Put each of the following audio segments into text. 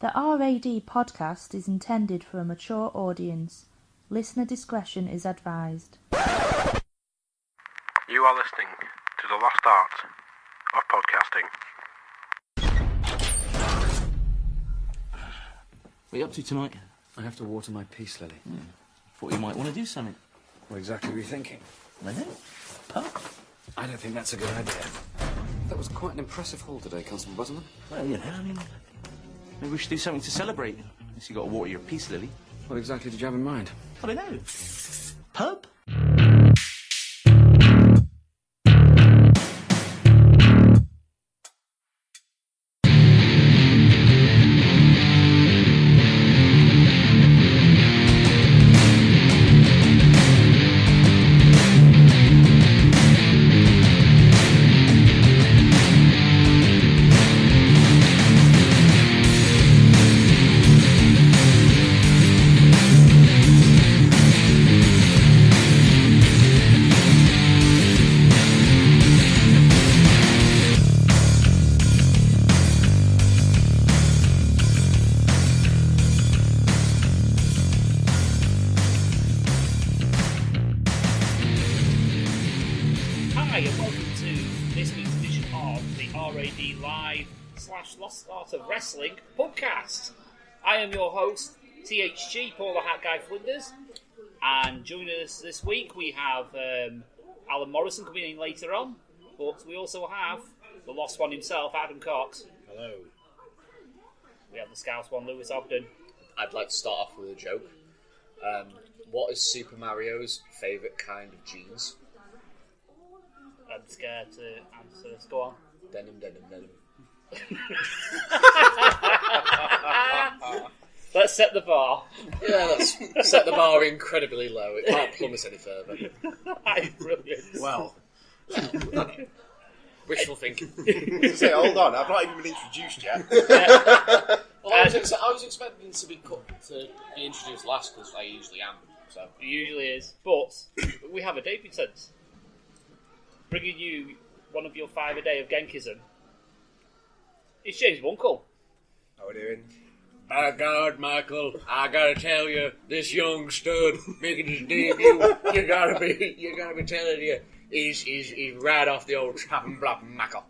The RAD podcast is intended for a mature audience. Listener discretion is advised. You are listening to the lost art of podcasting. What are you up to tonight? I have to water my peace lily. Thought you might want to do something. What exactly were you thinking? I know. Pub? I don't think that's a good idea. That was quite an impressive haul today, Constable Butterman. Well, you know, maybe we should do something to celebrate. Unless you got to water your peace lily. What exactly did you have in mind? I don't know. Pub? Lost Art of Wrestling pubcast. I am your host, THG, Paul the Hat Guy Flinders, and joining us this week we have Alan Morrison coming in later on, but we also have the lost one himself, Adam Cox. Hello. We have the Scouse one, Lewis Ogden. I'd like to start off with a joke. What is Super Mario's favourite kind of jeans? I'm scared to answer this. Go on. Denim, denim, denim. Let's set the bar. Yeah, let's set the bar incredibly low. It can't plummet any further. That is brilliant. Well, Wishful thinking. say, hold on, I've not even been introduced yet. Well, I was expecting to be introduced last because I usually am. So It usually is, but we have a debutant bringing you one of your 5 a day of Genkism. It's James Wunkle. How are we doing? by God, Michael, I gotta tell you, this young stud making his debut, you gotta be telling you, he's right off the old chopping block Michael.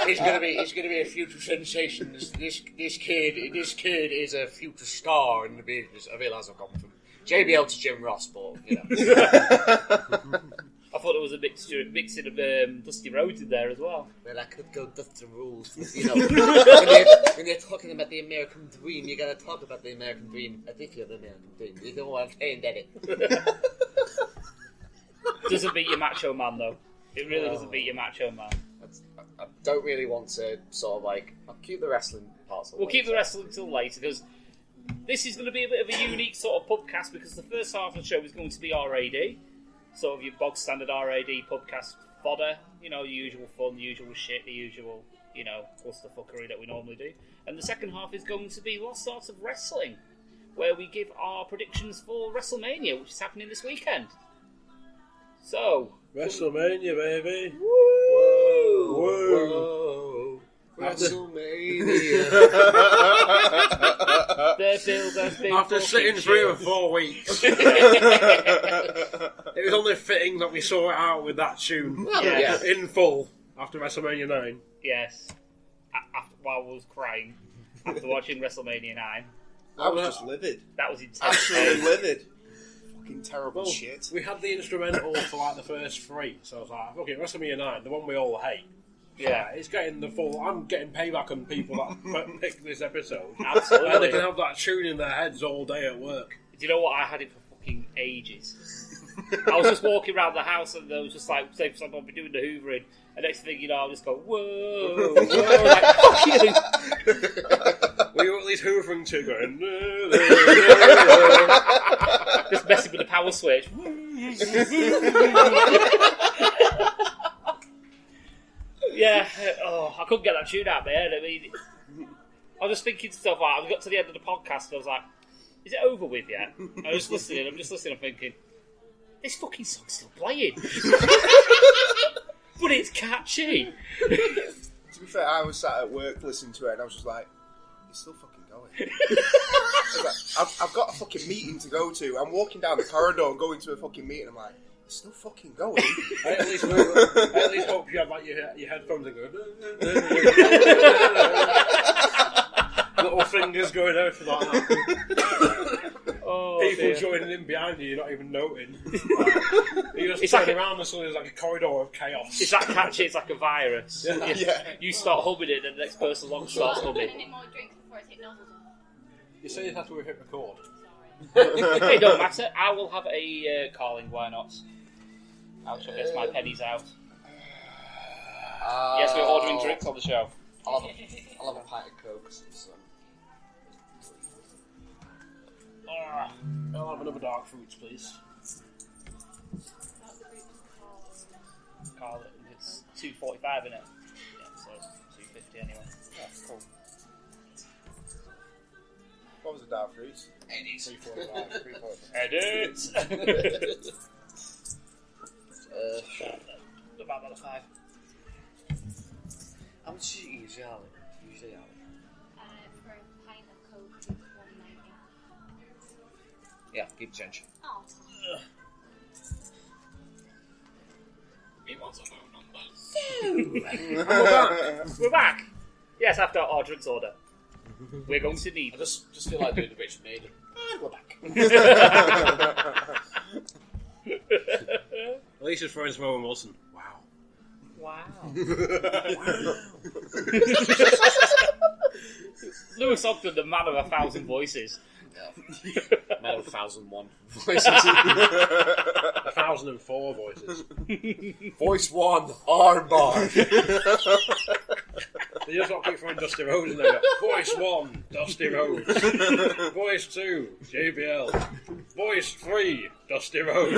He's gonna be a future sensation. This kid is a future star in the business. I realise I've gone from JBL to Jim Ross, but you know. I thought it was a mixing of Dusty Rhodes in there as well. Well, I could go Dusty Rules. You know, when you're talking about the American dream, you gotta talk about the American dream as if you're the American dream. You know what I'm saying, Daddy? Doesn't beat your Macho Man, though. It really doesn't beat your Macho Man. I don't really want to sort of like... I'll keep the wrestling parts We'll keep the wrestling till later, because this is going to be a bit of a unique sort of pubcast, because the first half of the show is going to be RAD. Sort of your bog standard RAD pubcast fodder, you know, the usual fun, the usual shit, the usual, you know, clusterfuckery that we normally do. And the second half is going to be Lost Art of Wrestling, where we give our predictions for WrestleMania, which is happening this weekend. So... WrestleMania, baby! Whoa! Whoa! Whoa! WrestleMania! The build has been After sitting 3 or 4 weeks, it was only fitting that we saw it out with that tune Yeah. in full after WrestleMania 9. Yes. While I was crying after watching WrestleMania 9. I was just livid. That was intense. Absolutely livid. Fucking terrible Well, shit. we had the instrumental for like the first 3, so I was like, okay, WrestleMania 9, the one we all hate. Yeah. It's getting the full. I'm getting payback on people that picked this episode. Absolutely. And they can have that tune in their heads all day at work. Do you know what? I had it for fucking ages. I was just walking around the house and I was just like, say for example, I'll be doing the hoovering, and next thing you know, I'll just go, whoa, whoa, like, fuck you. We were at least hoovering to going, Just messing with the power switch. Yeah, I couldn't get that tune out of my head. I mean, I was just thinking to myself, like, I got to the end of the podcast and I was like, is it over with yet? I'm just listening, I'm thinking, this fucking song's still playing. But it's catchy. To To be fair, I was sat at work listening to it, and I was just like, "It's still fucking going." I was like, I've got a fucking meeting to go to. I'm walking down the corridor and going to a fucking meeting. I'm like, "It's still fucking going." I at least hope you have like your headphones and go. Little fingers going out like that. Oh, People dear. joining in behind you, you're not even noting. You just turn around and suddenly there's like a corridor of chaos. It's that catchy, it's like a virus. Yeah. You start humming it, and the next person along starts humming. Any more drinks before I take nozzles off? You say you have to hit record. It don't matter. I will have a Carling. Why not? I'll try to get my pennies out. Yes, we're ordering drinks on the show. I'll have a pint of Coke. So. I'll have another dark fruits, please. Carling, it's $2.45 in it. Yeah, so $2.50 anyway. Yeah, cool. What was the dark fruits? 3.45. Edit. About another 5. How much do you usually have? For a pint of Coke, it's $1.90. Yeah, keep change. Oh. He wants a phone number. We're back. Yes, after our drinks order. We're going to need. I just feel like doing the Richard Maiden. And we're back. Alicia's throwing some Owen Wilson. Wow. Lewis Ogden, the man of 1,000 voices. Man of 1,001 voices. 1,004 voices. Voice 1, armbar. They just got to keep throwing Dusty Rhodes in there. Voice 1, Dusty Rhodes. Voice 2, JBL. Voice 3, Dusty Rhodes.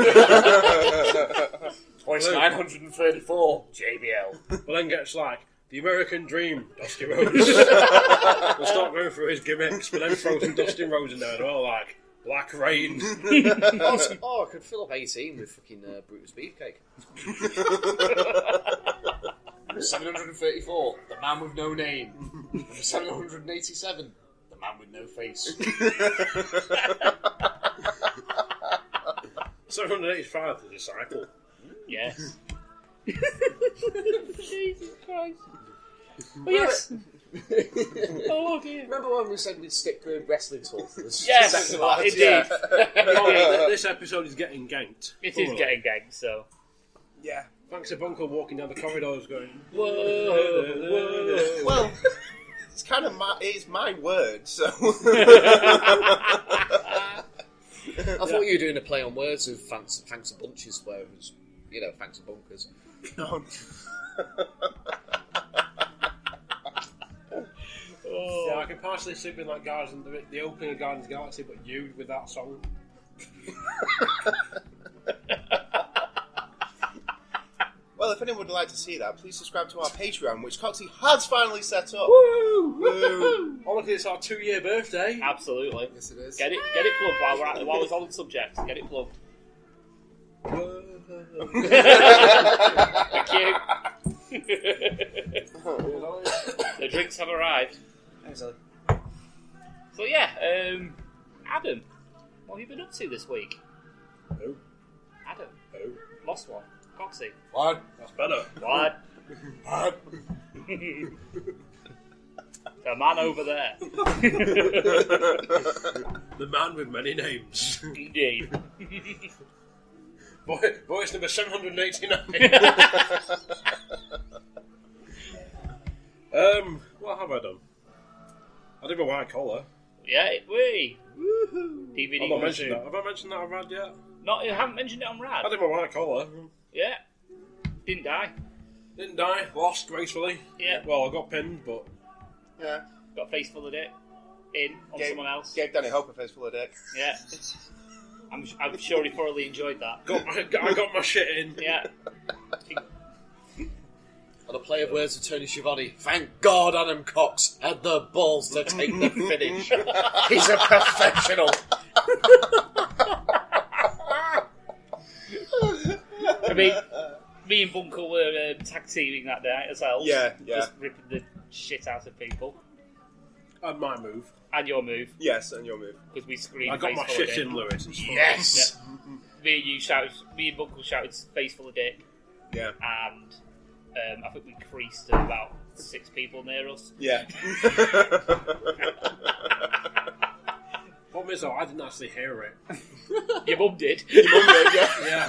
Voice 934, JBL. But then gets like, the American Dream, Dusty Rhodes. We'll start going through his gimmicks, but then throw some Dusty Rhodes in there and all like, Black Rain. I could fill up 18 with fucking Brutus Beefcake. 734, the man with no name. 787, the man with no face. 785, the disciple. Yes. Jesus Christ. Oh, yes. Oh, dear. Remember when we said we'd stick to wrestling talk for this? Yes, second part? indeed. Yeah, this episode is getting ganked. It is getting gagged, so. Yeah. Thanks to Bunko walking down the corridors going, Whoa, whoa. Well, it's kind of it's my word, so. I thought you were doing a play on words with thanks a bunches, where it was, thanks a bunkers. No. Yeah, I can partially see being like Guardians, the opening of Guardians of the Galaxy, but you with that song. Well, if anyone would like to see that, please subscribe to our Patreon, which Coxie has finally set up. Woo! Woo! Oh, look, it's our 2-year birthday. Absolutely. Yes, it is. Get it plugged while we're on the subject. Get it plugged. Thank you. The drinks have arrived. Excellent. So yeah, Adam, what have you been up to this week? Who? Adam. Who? Lost one. Coxie. What? That's better. What? The man over there. The man with many names. Indeed. Voice number 789. What have I done? I did my white collar. Yeah, we. Woohoo! DVD. I've not mentioned that. Have I mentioned that on RAD yet? Not, you haven't mentioned it on RAD. I did my white collar. Yeah. Didn't die. Didn't die. Lost gracefully. Yeah. Well, I got pinned, but Yeah. Got a face full of dick. In on someone else. Gave Danny Hope a face full of dick. Yeah. I'm sure he thoroughly enjoyed that. I got my shit in. Yeah. On a play of words with Tony Schiavone, thank God Adam Cox had the balls to take the finish. He's a professional. I mean, Me and Bunker were tag teaming that day ourselves. Yeah. Just ripping the shit out of people. And my move. And your move. Yes, and your move. Because we screamed. I got my shit in, Lewis. Yes! Yeah. Me and Bunker shouted face full of dick. Yeah. And I think we creased to about 6 people near us. Yeah. Problem is, though, I didn't actually hear it. Your mum did. Your mum did, Yeah.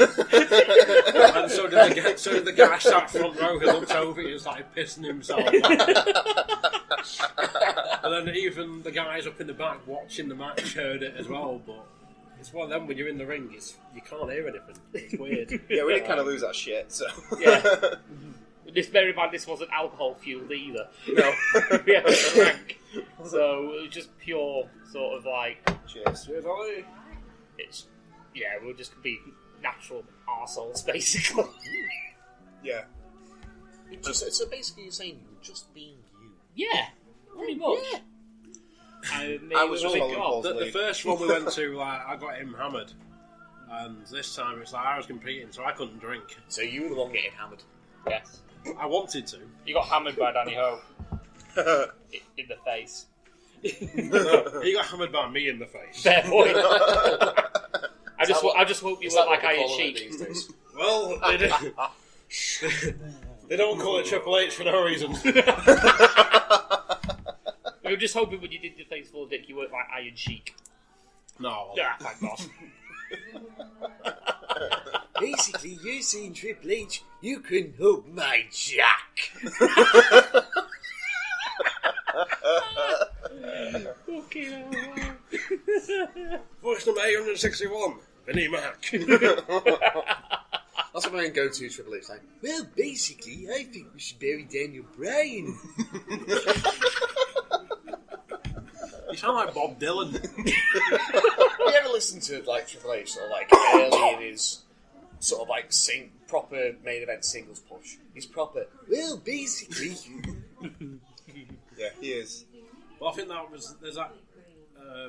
And so did the guy sat front row who looked over and started pissing himself. And then even the guys up in the back watching the match heard it as well, but it's one of them when you're in the ring, you can't hear anything. It's weird. Yeah, we did kind of lose that shit, so... Yeah. Bear in mind, this wasn't alcohol fueled either. No. We had a drink. So it was just pure sort of like... Cheers. Cheers, Ollie. We'll just be natural arseholes, basically. Yeah. So basically you're saying you're just being you. Yeah, pretty much. Yeah. I was just following Paul's The lead. first one we went to, I got him hammered. And this time it's like I was competing, so I couldn't drink. So you were the one getting hammered. Yes. I wanted to. You got hammered by Danny Ho. In the face. No, he got hammered by me in the face. Fair point. I just hope you look like Iron Sheik. Well, they don't call it Triple H for no reason. We were just hoping when you did the face full of dick, you weren't like Iron Sheik. No. Ah, thank God. Basically, you're saying Triple H, you couldn't hug my jack. Okay, Voice number 861, Vinnie Mac. That's what I'm going to go to Triple H like. Well, basically, I think we should bury Daniel Bryan. You sound like Bob Dylan. Have you ever listened to like Triple H sort of like early in his sort of like proper main event singles push? He's proper. Well, basically. Yeah, he is. Well, I think there's that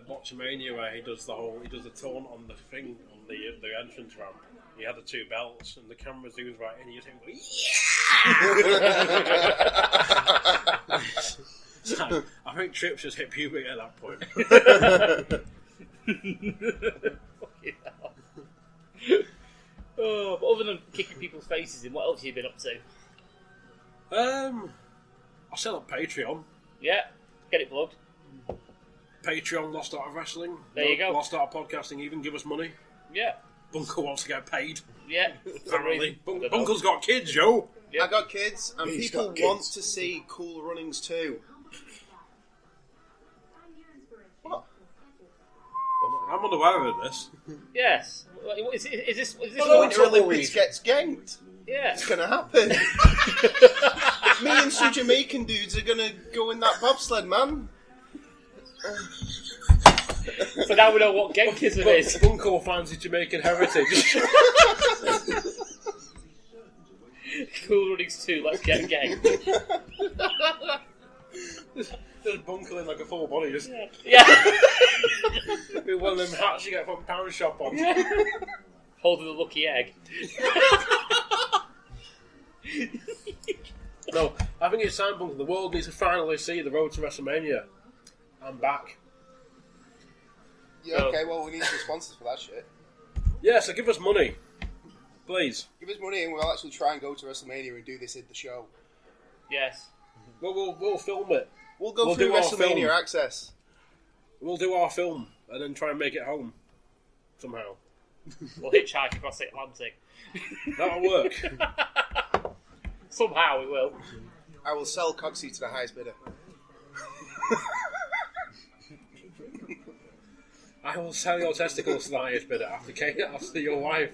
Botchamania where he does the taunt on the thing on the entrance ramp. He had the 2 belts and the camera zooms right in. And you think, So, I think Trips just hit puberty at that point. But other than kicking people's faces in, what else have you been up to? I set up Patreon. Yeah, get it plugged. Patreon, Lost Art of Wrestling. There you go. Lost Art of Podcasting, even give us money. Yeah. Bunker wants to get paid. Yeah. Apparently. Bunker's got kids, Joe. Yep. I got kids, and He's people got kids. want to see Cool Runnings too. What? I'm unaware of this. Yes. Is this The Winter Olympics gets ganked. Yeah. It's gonna happen. Me and some Jamaican dudes are gonna go in that bobsled, man. So now we know what Genkism is. Bunker finds his Jamaican heritage. Cool Runnings 2, let's get ganked. Just bunkling like a full body, just Yeah. with one of them hats you get from Pound Shop on. Holding the lucky egg. No, I think it's time, Bunker. The world needs to finally see the road to WrestleMania. I'm back. Yeah, okay, well, we need some sponsors for that shit. Yeah, so give us money. Please. Give us money and we'll actually try and go to WrestleMania and do this in the show. Yes. Well, we'll film it. We'll go We'll through do our WrestleMania film. Access. We'll do our film and then try and make it home. Somehow. We'll hitchhike across the Atlantic. That'll work. Somehow it will. I will sell Coxie to the highest bidder. I will sell your testicles to the highest bidder after your wife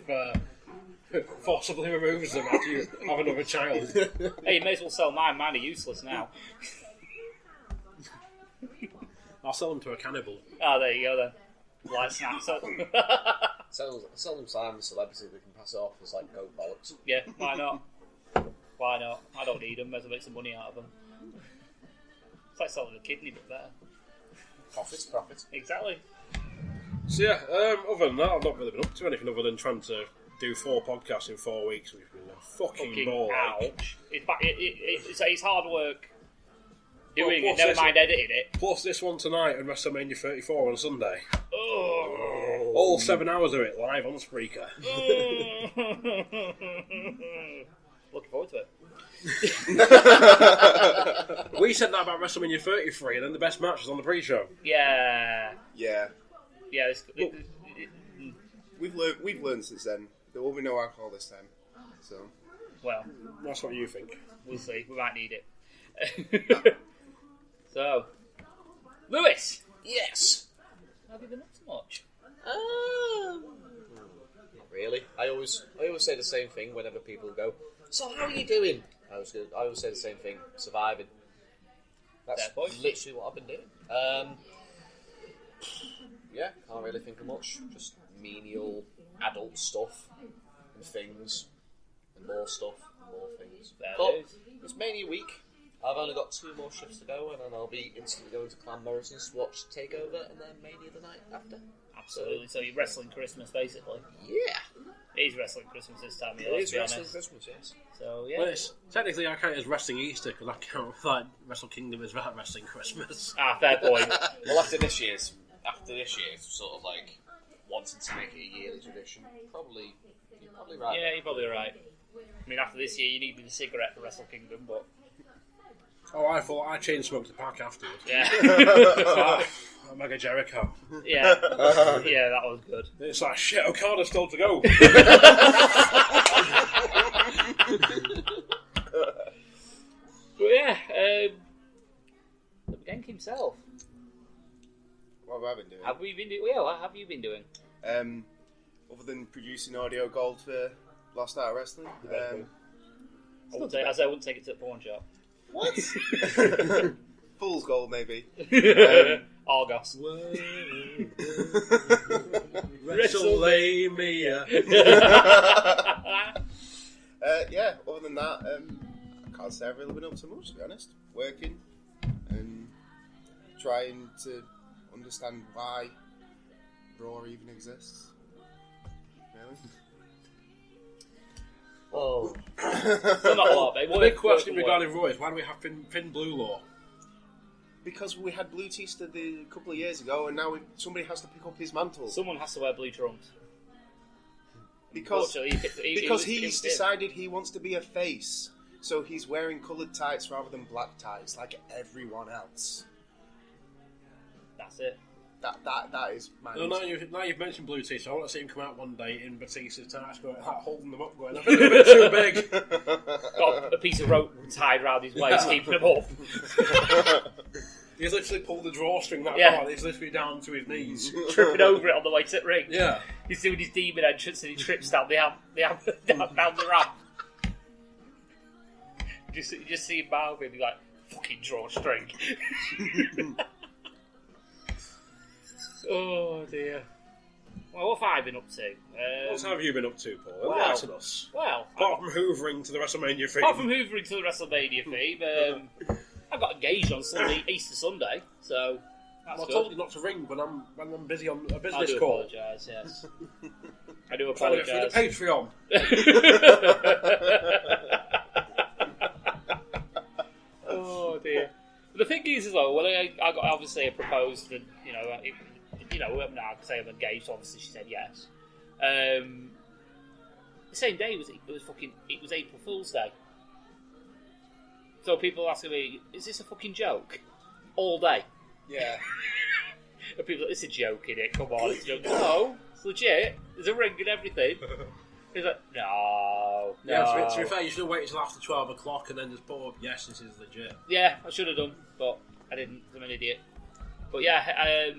forcibly removes them after you have another child. Hey, you may as well sell mine. Mine are useless now. I'll sell them to a cannibal. Oh, there you go then. Light snacks. Sell them Simon celebrity that can pass it off as like goat bollocks. Yeah, why not? Why not? I don't need them. May as well make some money out of them. It's like selling a kidney, but better. Profits. Exactly. So yeah, other than that, I've not really been up to anything other than trying to do 4 podcasts in 4 weeks, which was a fucking ball. Ouch. It's hard work doing Well, it, never mind editing it. Plus this one tonight and WrestleMania 34 on Sunday. Oh. All 7 hours of it live on Spreaker. Looking forward to it. We said that about WrestleMania 33, and then the best match was on the pre-show. Yeah. Yeah. Yeah. We've learned since then. There will be no alcohol this time. So. Well, that's what you think. We'll see. We might need it. So, Lewis. Yes. Have you been up to much? Not really. I always say the same thing whenever people go, so how are you doing? I always say the same thing, surviving. That's literally what I've been doing. Yeah, can't really think of much. Just menial adult stuff and things and more stuff and more things. But it's mainly a week. I've only got 2 more shifts to go, and then I'll be instantly going to Clan Morrison's to watch Takeover and then Mania the night after. Absolutely. So you're wrestling Christmas, basically. Yeah. It is wrestling Christmas this time of year. It Let's is be wrestling honest. Christmas, yes. So yeah. Well, technically, I count it as wrestling Easter because I count like Wrestle Kingdom as wrestling Christmas. Fair point. Well, after this year's sort of like wanting to make it a yearly tradition, you're probably right. Yeah, you're probably right. I mean, after this year, you need the cigarette for Wrestle Kingdom, but. Oh, I thought I chain smoked the pack afterwards. Yeah. Mega Jericho. Yeah. Yeah, that was good. It's like, shit, Okada's still to go. But yeah, Genk himself. What have I been doing? Have we been doing? Yeah, what have you been doing? Other than producing audio gold for Lost Art of Wrestling. I wouldn't take it to the pawn shop. What? Fool's gold, maybe. Argos. WrestleMania. Yeah, other than that, I can't say I've really been up to much, to be honest. Working and trying to understand why Raw even exists. Really? Oh. Still not a lot, mate. The big question regarding Raw is why do we have Finn Blue Law? Because we had Blue Tista a couple of years ago, and now somebody has to pick up his mantle. Someone has to wear blue trunks. Because he's decided he wants to be a face, so he's wearing coloured tights rather than black tights, like everyone else. That's it. That is my. No, now you've mentioned Blue Tista. I want to see him come out one day in Batista's tights, going, holding them up, going, I think they're a bit too big. Got a piece of rope tied around his waist, keeping him up. He's literally pulled the drawstring that far. He's literally down to his knees, tripping over it on the way to the ring. Yeah, he's doing his demon entrance and he trips down down the ramp. You just see him mouth and be like, "Fucking drawstring." Oh dear. Well, what have I been up to? What have you been up to, Paul? Enlighten us. Well, apart from hoovering to the WrestleMania theme. I got engaged on Sunday, Easter Sunday, so that's good. I told you not to ring when I'm busy on a business call. I do apologise, yes. I do apologise. For the Patreon. Oh dear. But the thing is, as well, when I got obviously proposed, and now I can say I'm engaged. So obviously, she said yes. The same day it was April Fool's Day. So people are asking me, "Is this a fucking joke?" All day. Yeah. And people are like, "It's a joke, innit? Come on, it's a joke." No, it's legit. There's a ring and everything. He's like, no. Yeah, to be fair, you should have waited till after 12 o'clock and then just put up, yes, this is legit. Yeah, I should have done, but I didn't. I'm an idiot. But yeah,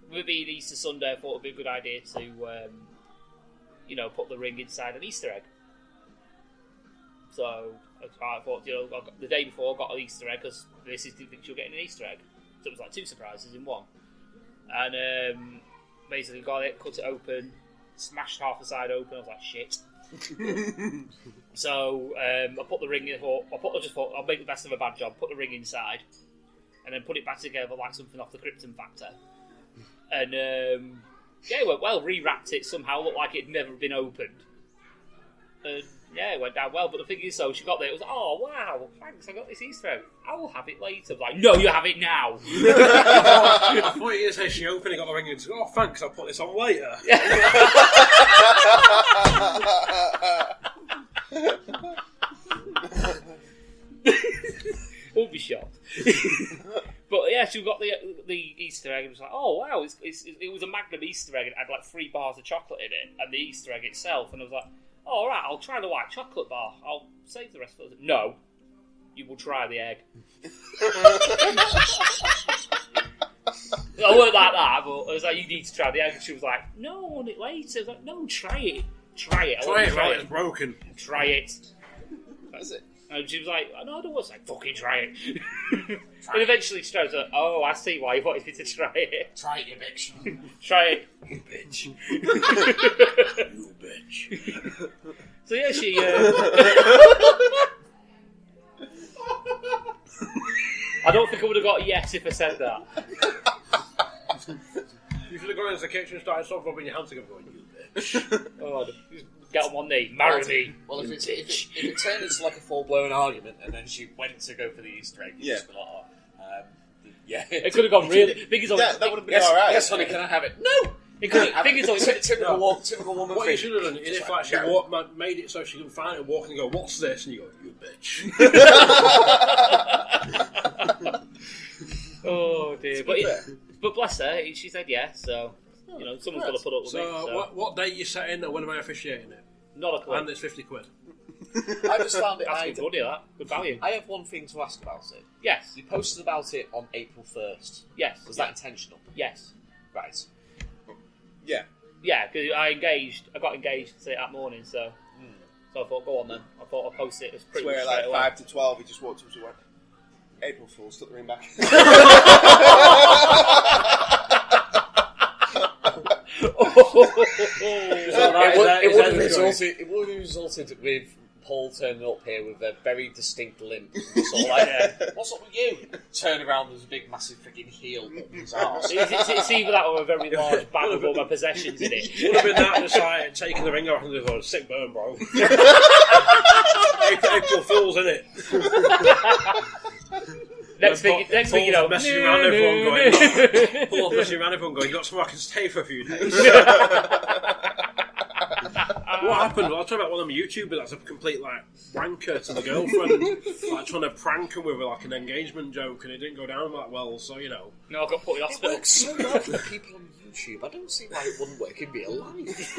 with it being Easter Sunday, I thought it would be a good idea to, put the ring inside an Easter egg. So I thought, the day before I got an Easter egg because this is the you're getting an Easter egg. So it was like 2 surprises in one. And basically got it, cut it open, smashed half the side open. I was like, shit. So I put the ring in. I'll make the best of a bad job. Put the ring inside, and then put it back together like something off the Krypton Factor. And yeah, it went well. Rewrapped it somehow, looked like it'd never been opened. And yeah, it went down well. But the thing is, so she got there. It was like, oh wow, thanks, I got this Easter egg. I will have it later. I'm like, no, you have it now. I thought it is. She opened it, got the ring, and said, "Oh, thanks, I'll put this on later." Won't be shocked. But yeah, she got the Easter egg and was like, oh wow, it was a Magnum Easter egg and it had like 3 bars of chocolate in it and the Easter egg itself, and I was like, oh, alright, I'll try the white chocolate bar, I'll save the rest of it. No, you will try the egg. I weren't like that, but I was like, you need to try the egg, and she was like, no, I want it later. I was like, no, try it. Try it. Try it, it's broken. Try it. That's it. And she was like, no, I don't want to. Like, fucking try it. And eventually she was like, oh, I see why you wanted me to try it. Try it, you bitch. Try it. You bitch. You bitch. So yeah, she... I don't think I would have got a yes if I said that. You should have gone into the kitchen and started sort of rubbing your hands together going, you bitch. Oh, get on one knee, marry me. Well, if it turned into like a full-blown argument and then she went to go for the Easter egg, you'd just be like, yeah. It could have gone really... That would have been alright. Yes, honey, can I have it? No! It could have... Typical woman What thing. you should have done is if like she made it so she can find it and walk and go, what's this? And you go, you bitch. Oh dear. But bless her, she said yes, so... You know, someone's got to put up with me. So what date you set in and when am I officiating it? Not a clue. And it's 50 quid. I just found it... That's good money, that. Good value. I have one thing to ask about it. Yes. You posted about it on April 1st. Yes. Was that intentional? Yes. Right. Yeah. Yeah, because I got engaged that morning, so I thought, go on then. I thought I'd post it as pretty much Swear straight like away. 5 to 12, he just walked up to went, April Fool's, took the ring back. It would have resulted with Paul turning up here with a very distinct limp. Sort of like, what's up with you? Turn around, there's a big, massive freaking heel up his arse. It's either that or a very large bag with all my possessions in it. Would have been that just like taking the ring off and just going, sick burn, bro. April Fool's, innit? Next thing you know, messaging around everyone going, you got somewhere I can stay for a few days. What happened? Well, I'll talk about one of them YouTubers that's a complete like wanker to the girlfriend, like trying to prank her with like an engagement joke, and it didn't go down that well. So you know, no, I got put in the hospital. It works so well for the people on YouTube. I don't see why it wouldn't work in real life.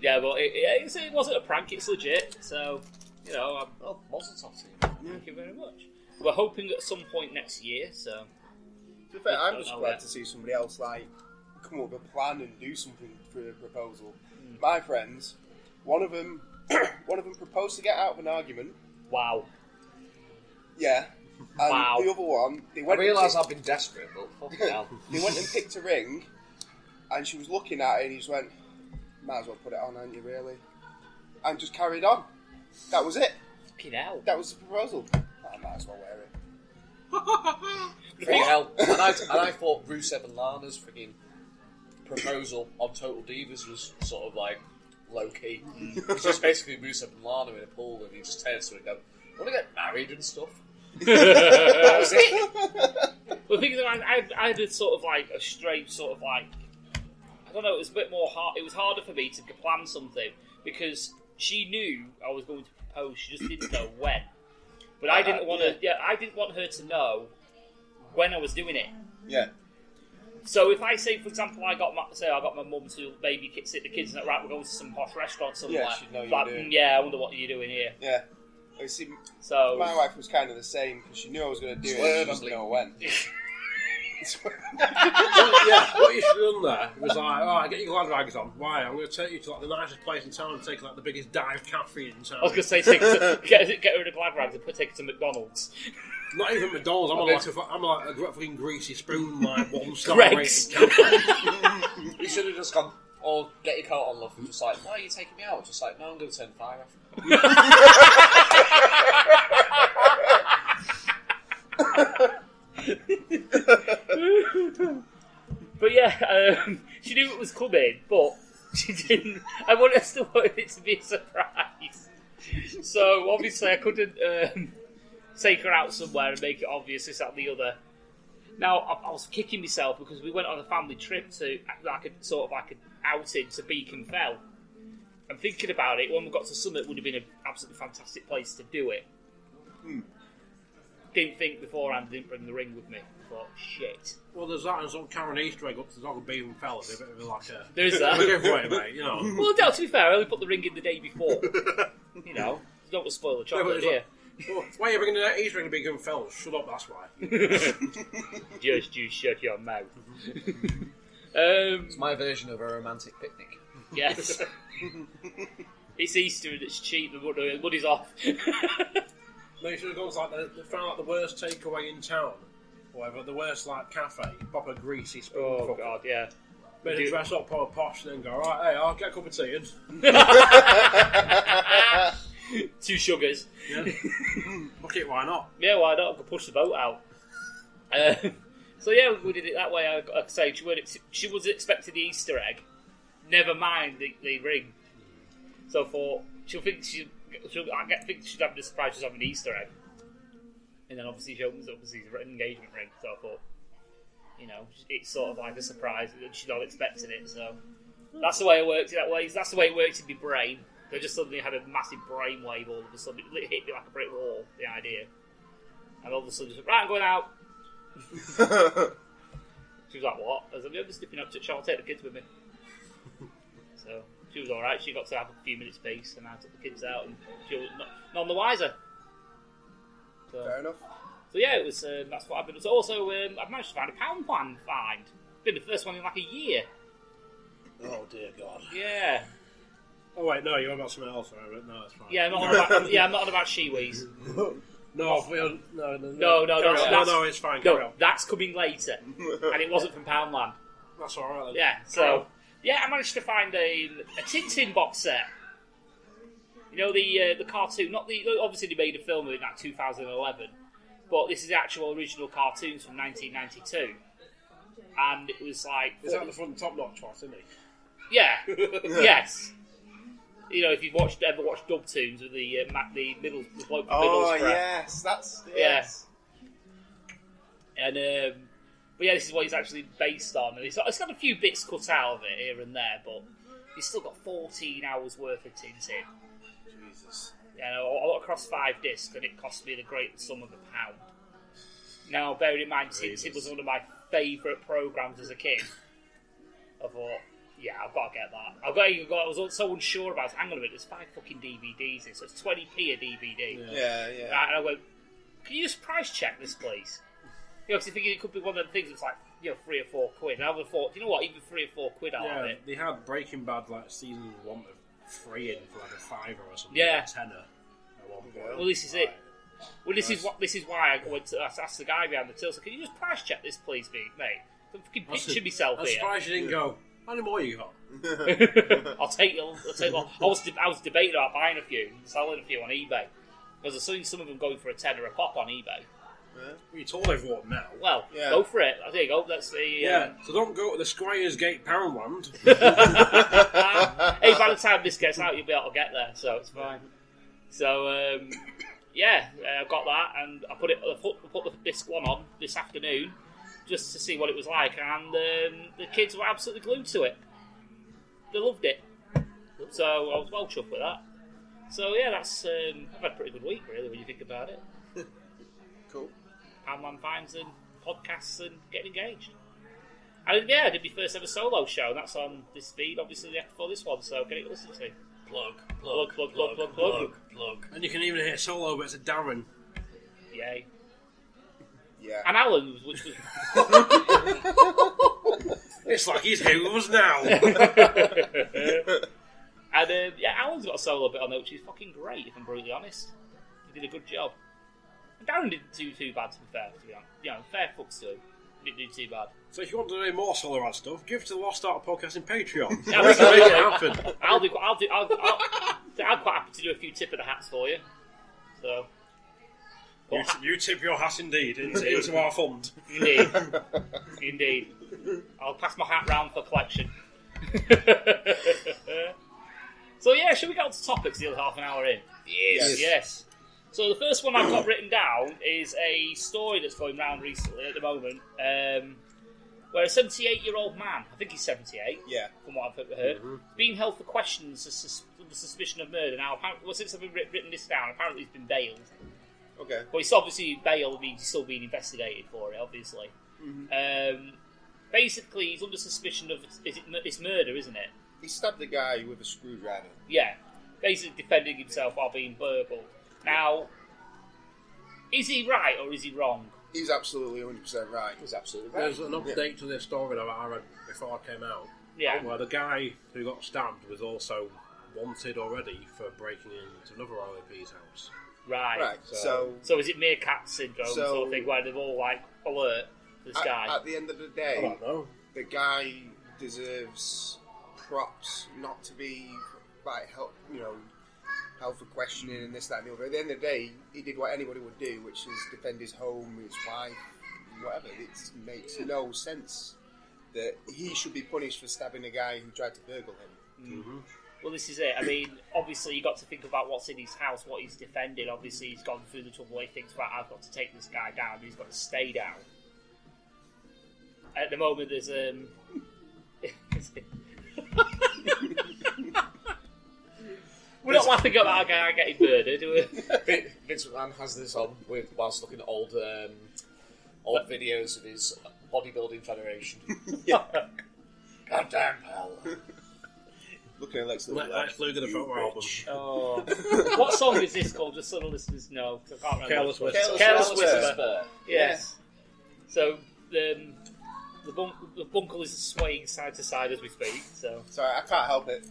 Yeah, but it wasn't a prank. It's legit. So you know, mazel tov to you. Thank you very much. We're hoping at some point next year. So to be fair, I'm just glad to see somebody else like come up with a plan and do something for a proposal. My friends, one of them proposed to get out of an argument. Wow. Yeah. And the other one, they went. I realise I've been desperate, but fucking hell. They went and picked a ring, and she was looking at it, and he just went, "Might as well put it on, ain't you, really?" And just carried on. That was it. Fucking hell. That was the proposal. I might as well wear it. Fucking hell. And I thought Rusev and Lana's freaking proposal on Total Divas was sort of like low key. It's just basically Rusev and Lana in a pool, and he just turns to it and goes, "Want to get married and stuff?" That was it. Well, the thing is, I did sort of like a straight sort of like, I don't know. It was a bit more hard. It was harder for me to plan something because she knew I was going to propose. She just didn't know when. But I didn't want to. Yeah, I didn't want her to know when I was doing it. Yeah. So if I say, for example, I got my mum to maybe sit the kids and right, we're going to some posh restaurant somewhere. Yeah, she'd know like, you're doing. Yeah, I wonder what you're doing here. Yeah. I see. So my wife was kind of the same because she knew I was going to do it. She just didn't know when. What you should have done there was like, alright, get your glad rags on. Why? I'm going to take you to like the nicest place in town and take like the biggest dive cafe in town. I was going to say, get her the glad rags and take her to McDonald's. Not even McDonald's. I'm like a fucking greasy spoon, like 1-star Greg's. rated cafe. You should have just gone, "Oh, get your coat on, love." And just like, "Why are you taking me out?" Just like, "No, I'm going to turn the fire off." But yeah, she knew it was coming, but she didn't. I still wanted it to be a surprise. So obviously I couldn't take her out somewhere and make it obvious this, that, and the other. Now I was kicking myself because we went on a family trip to an outing to Beacon Fell. And thinking about it, when we got to Summit, it would have been an absolutely fantastic place to do it. Didn't think beforehand, didn't bring the ring with me. Thought, shit. Well, there's that and some Karen Easter egg up to the dog of Beacon Fell. It's a bit of like a... There is that. A giveaway, mate, you know. Well, no, to be fair, I only put the ring in the day before. You know, don't want to spoil the chocolate, do you? Well, why are you bringing that Easter egg to Beacon Fell? Shut up, that's why. Just you shut your mouth. It's my version of a romantic picnic. Yes. It's Easter and it's cheap, the money's off. They should have gone like they found like the worst takeaway in town. Whatever, the worst like cafe, pop a greasy spoon. Oh god, yeah. Made a dress up, proper posh, and then go, right, hey, I'll get a cup of tea and 2 sugars. yeah. Fuck it, why not? Yeah, why not? I could push the boat out. So yeah, we did it that way. Like I say, she was expecting the Easter egg. Never mind the ring. So I thought I think she's having a surprise. She's having an Easter egg, and then obviously she opens up his engagement ring. So I thought, you know, it's sort of like a surprise, and she's not expecting it. So that's the way it worked. That's the way it worked in my brain. I just suddenly had a massive brainwave all of a sudden. It hit me like a brick wall. The idea, and all of a sudden, just right, I'm going out. She was like, what? I was like, I'm just nipping up to I'll take the kids with me. So she was alright, she got to have a few minutes peace and I took the kids out and she was none the wiser. So, fair enough. So yeah, it was that's what happened. Also, I've managed to find a pound plan find. Been the first one in like a year. Oh dear God. Yeah. Oh wait, no, you're about something else, right? No, that's fine. Yeah, I'm not on about shiwis. No, no, it's fine. No, that's coming later, and it wasn't from Poundland. That's all right. Then. Yeah, so I managed to find a Tintin box set. You know the cartoon, not the obviously they made a film in like 2011, but this is the actual original cartoons from 1992, and it was like is that the front top notch one, isn't it? Yeah, yes. You know, if you've ever watched Dubtoons with the bloke from Middlesbrough. Yes, that's yes. Yeah. And but yeah, this is what it's actually based on, and it's got a few bits cut out of it here and there, but it's still got 14 hours worth of Tintin. Jesus. Yeah, all across 5 discs, and it cost me the great sum of £1. Now, bearing in mind, Tintin was one of my favourite programmes as a kid. I thought, yeah, I've got to get that. I was so unsure about it. Hang on a minute, there's 5 fucking DVDs here, so it's 20p a DVD. Yeah. And I went, can you just price check this, please? You know, because you're thinking it could be one of the things that's like, you know, 3 or 4 quid. And I would have thought, you know what, even 3 or 4 quid out of it. They had Breaking Bad, like, season 1 of 3 in for like a £5 or something. Yeah. A tenner at one point. Well, this is it. Well, this is why I went to ask the guy behind the till. So, can you just price check this, please, mate? I'm fucking picturing myself here. I'm surprised you didn't go. How many more you got? I'll take you. I was debating about buying a few, selling a few on eBay, because I've seen some of them going for a tenner a pop on eBay. Yeah. Well, you told everyone now. Well, go for it. There you go. That's the So don't go to the Squires Gate Poundland. Hey, by the time this gets out, you'll be able to get there, so it's fine. So I got that, and I put the disc one on this afternoon, just to see what it was like, and the kids were absolutely glued to it. They loved it. So I was well chuffed with that. So yeah, that's I've had a pretty good week, really, when you think about it. Cool. Poundland finds and podcasts and getting engaged. And I did my first ever solo show, and that's on this feed, obviously, before this one, so get it listened to. Plug. And you can even hear solo bits of Darren. Yay. Yeah. And Alan, which was... It's like he's Who's now. And Alan's got a solo bit on there, which is fucking great, if I'm brutally honest. He did a good job. And Darren didn't do too bad, to be fair, You know, fair fucks to him. He didn't do too bad. So if you want to do more solo rad stuff, give it to the Lost Art Podcast in Patreon. Yeah, make it happen. I'm quite happy to do a few tip of the hats for you. So... You tip your hat indeed into our fund. Indeed. I'll pass my hat round for collection. So yeah, should we get on to topics the other half an hour in? Yes. So the first one I've got written down is a story that's going round recently at the moment, where a 78-year-old man, I think he's 78, from what I've heard, is being held for questions under suspicion of murder. Now, since I've written this down, apparently he's been bailed. Okay. Well, he's obviously bailed means he's still being investigated for it, obviously. Basically, he's under suspicion of it's murder, isn't it? He stabbed the guy with a screwdriver. Yeah, basically defending himself while being burgled. Now, is he right or is he wrong? He's absolutely 100% right. He's absolutely right. There's an update to this story that I read before I came out. Yeah. Where the guy who got stabbed was also wanted already for breaking into another RAP's house. Right. So is it meerkat syndrome sort of thing where they're all like alert for this guy? At the end of the day, I don't know. The guy deserves props not to be held for questioning and this, that, and the other. At the end of the day, he did what anybody would do, which is defend his home, his wife, whatever. It makes no sense that he should be punished for stabbing a guy who tried to burgle him. Well, this is it. I mean, obviously, you've got to think about what's in his house, what he's defending. Obviously, he's gone through the trouble. He thinks, right, I've got to take this guy down. He's got to stay down. At the moment, there's we're not laughing about a guy getting murdered, do we? Vince McMahon has this on whilst looking at old videos of his bodybuilding federation. Goddamn hell. Looking at Lex Luger, the photo album. Oh. What song is this called? Just so the listeners know. I can't remember. Careless Whisper. Careless Whisper. Yes. So the bunkle is swaying side to side as we speak. So sorry, I can't help it.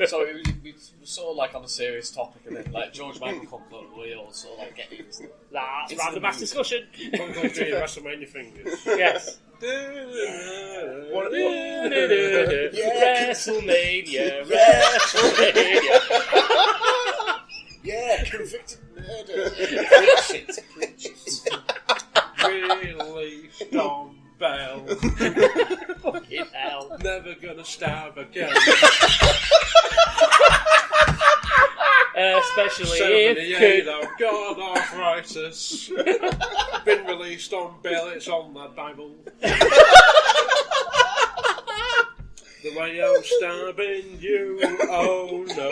So we sort of like on a serious topic, and then like George Michael comes up, we all sort of like getting into that's random mass discussion. Bunkle doing WrestleMania fingers. Yes. WrestleMania. Yeah, convicted murder. Really dumbbell. Fucking hell. Never gonna stab again. Especially 78, I've got arthritis. Been released on bail, it's on the Bible. The way I'm stabbing you, oh no.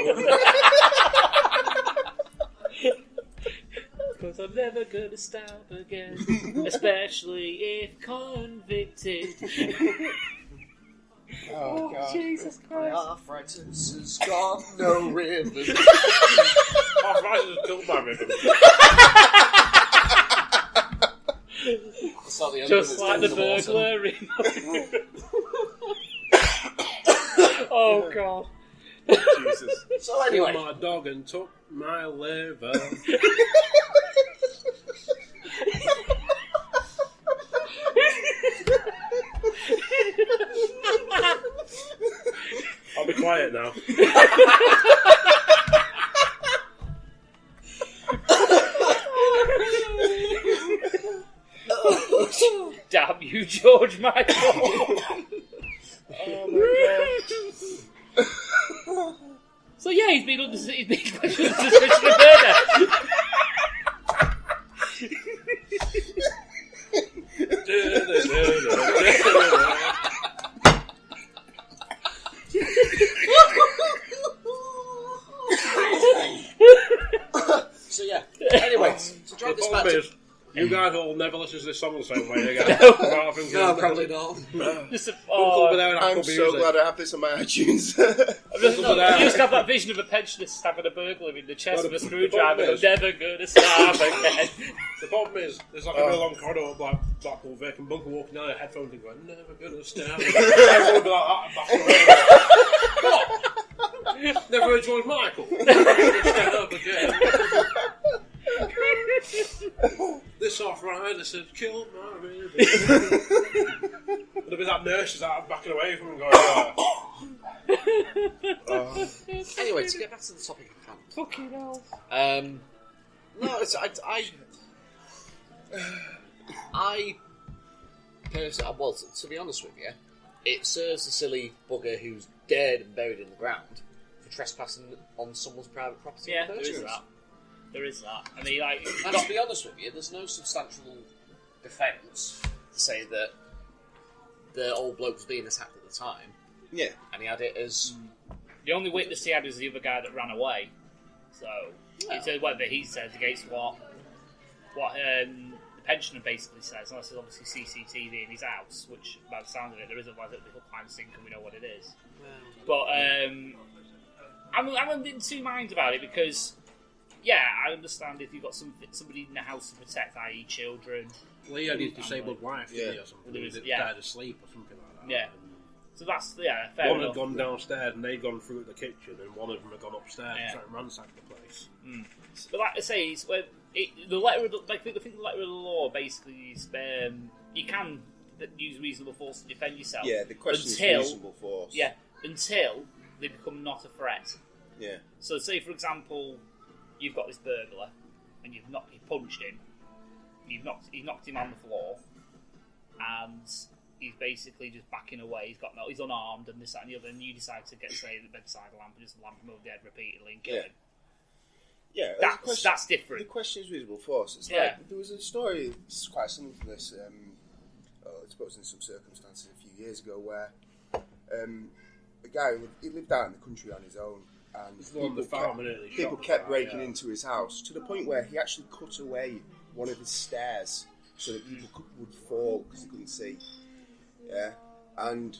Because I'm never gonna stab again. Especially if convicted. Oh, God. Jesus My Christ. arthritis has got no rhythm. Arthritis has killed my rhythm. Just like the burglary. Oh, God. Jesus. So anyway. Killed my dog and took my liver. I'll be quiet now. Damn you, George Michael. Oh my God. So yeah, he's been questioned for suspicion of murder. So yeah. Anyway, to drive this back. You guys will never listen to this song the same way again. No, probably not. I'm so glad I have this on my iTunes. You just have that vision of a pensioner stabbing a burglar in the chest with a screwdriver. I'm never gonna stab again. The problem is, there's like a real long corridor of Blackpool vacant bunker walking down, headphones and going, never gonna stab again. Everyone would be like that and back away. What? Never heard George Michael? Never gonna stab again. This arthritis has killed my rhythm. There'll be that nurse who's out backing away from him going, Anyway, to get back to the topic at hand. Fucking hell. No, it's I personally, well, to be honest with you, it serves the silly bugger who's dead and buried in the ground for trespassing on someone's private property. Yeah, there is that. There is that. I mean, like... And to be honest with you, there's no substantial defence to say that the old bloke was being attacked at the time. Yeah. And he had it as... The only witness he had was the other guy that ran away. So, it's whether he says against what the pensioner basically says, unless there's obviously CCTV in his house, which, by the sound of it, there is a little crime scene and we know what it is. But, I'm in two minds about it because, yeah, I understand if you've got somebody in the house to protect, i.e. children. Well, he had his disabled wife, didn't he, or something? He died asleep or something like that. Yeah. So that's, fair One enough. had gone downstairs and they'd gone through the kitchen, and one of them had gone upstairs and tried to ransack the place. But like I say, it's where the letter of the, I think the letter of the law basically is you can use reasonable force to defend yourself. Yeah, the question is reasonable force. Yeah, until they become not a threat. Yeah. So say, for example, you've got this burglar and you punched him, you've knocked him on the floor, and he's basically just backing away. He's unarmed and this, that, and the other. And you decide to get, say, the bedside lamp and just lamp him over the head repeatedly and kill him. Yeah, that's different. The question is reasonable force. It's like there was a story quite similar to this. I suppose in some circumstances a few years ago, where a guy he lived out in the country on his own, and people kept breaking into his house to the point where he actually cut away one of his stairs so that people would fall because they couldn't see. Yeah, and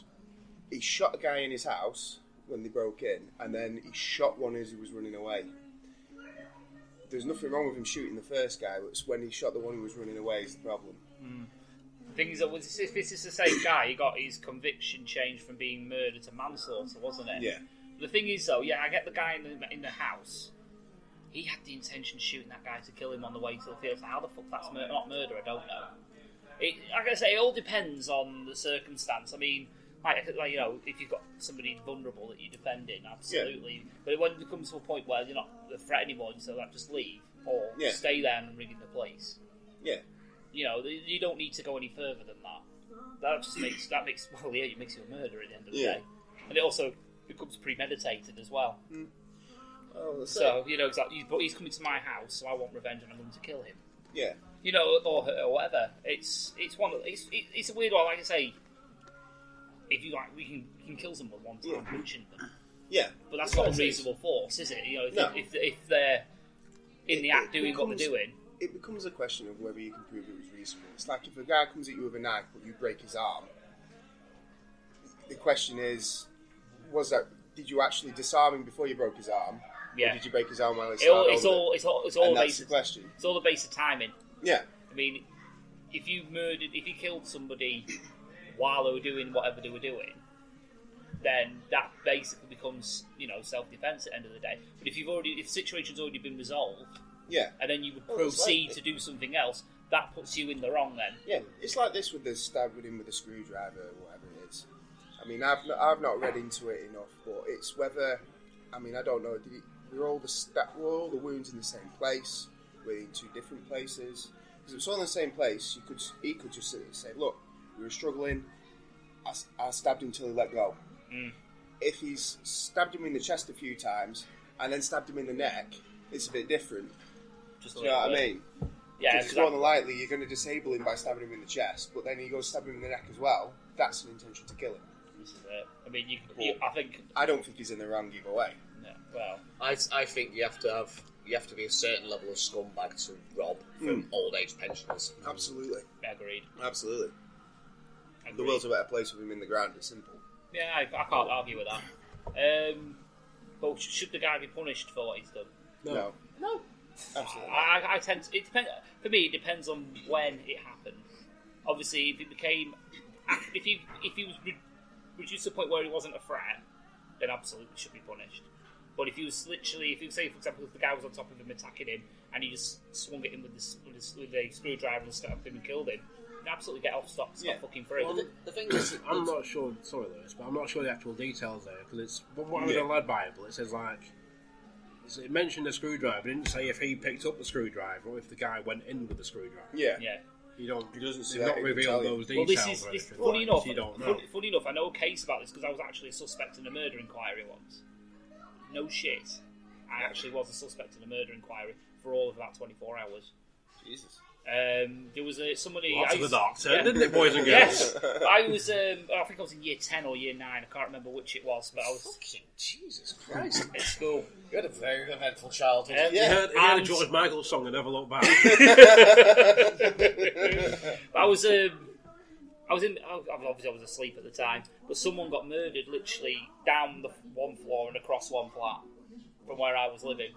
he shot a guy in his house when they broke in, and then he shot one as he was running away. There's nothing wrong with him shooting the first guy, but it's when he shot the one who was running away is the problem. The thing is, if this is the same guy, he got his conviction changed from being murder to manslaughter, wasn't it? Yeah. The thing is, though, I get the guy in the house. He had the intention of shooting that guy to kill him on the way to the field. So how the fuck that's not murder? I don't know. Like I say, it all depends on the circumstance. I mean, like you know, if you've got somebody vulnerable that you're defending, absolutely. Yeah. But when it comes to a point where you're not a threat anymore, so like just leave or stay there and ring in the police. Yeah. You know, you don't need to go any further than that. It makes you a murderer at the end of the day, and it also becomes premeditated as well. Oh, so you know exactly. But he's coming to my house, so I want revenge, and I'm going to kill him. Yeah. You know, or her, or whatever. It's a weird one. Like I say, if you like, we can kill someone one time punching them. Yeah. But that's not unreasonable force, is it? You know, if they're in the act doing what they're doing. It becomes a question of whether you can prove it was reasonable. It's like if a guy comes at you with a knife but you break his arm, the question is, did you actually disarm him before you broke his arm? Yeah. Or did you break his arm while it's all that's the question. It's all the base of timing. Yeah. I mean, if you killed somebody while they were doing whatever they were doing, then that basically becomes, you know, self-defense at the end of the day. But if the situation's already been resolved, and then you would proceed to do something else, that puts you in the wrong then. Yeah, it's like this with the stabbing him with a screwdriver or whatever it is. I mean, I've not read into it enough, but it's whether, I mean, I don't know, were all the wounds in the same place? Were they in two different places? Because if it's all in the same place, he could just say, look, we were struggling, I stabbed him till he let go. If he's stabbed him in the chest a few times and then stabbed him in the neck, it's a bit different. Do you know what I mean? Yeah, because more than likely you're going to disable him by stabbing him in the chest, but then you go stab him in the neck as well. That's an intention to kill him. This is it. I mean, I don't think he's in the wrong either way. No, well, I think you have to be a certain level of scumbag to rob from old age pensioners. Absolutely. Agreed. Absolutely. The world's a better place with him in the ground. It's simple. Yeah, I can't argue with that. But should the guy be punished for what he's done? No. Absolutely. I tend to, it depends. For me, it depends on when it happened. Obviously, if it became, if he was reduced to the point where he wasn't a threat, then absolutely should be punished. But if he was literally, say for example, if the guy was on top of him attacking him and he just swung at him with a screwdriver and stabbed him and killed him, then absolutely get off scot fucking free. Well, the thing is, I'm not sure. Sorry, Lewis, but I'm not sure the actual details there because it's. But what I read in the Lad Bible, it says like. It mentioned a screwdriver. It didn't say if he picked up the screwdriver or if the guy went in with the screwdriver. Yeah. He doesn't Yeah, not he reveal can tell those Well, details. this or funny anything, enough. so you don't know. Funny enough, I know a case about this because I was actually a suspect in a murder inquiry once. No shit, I actually was a suspect in a murder inquiry for all of about 24 hours. Jesus. There was somebody. Lots I of was, the dark turn, didn't it, boys and girls? Yes, I was. I think I was in year 10 or year 9. I can't remember which it was, but I was. Fucking Jesus Christ. At school. You had a very eventful childhood. You heard a George Michael song and never look back. I was in. Obviously, I was asleep at the time, but someone got murdered literally down the one floor and across one flat from where I was living,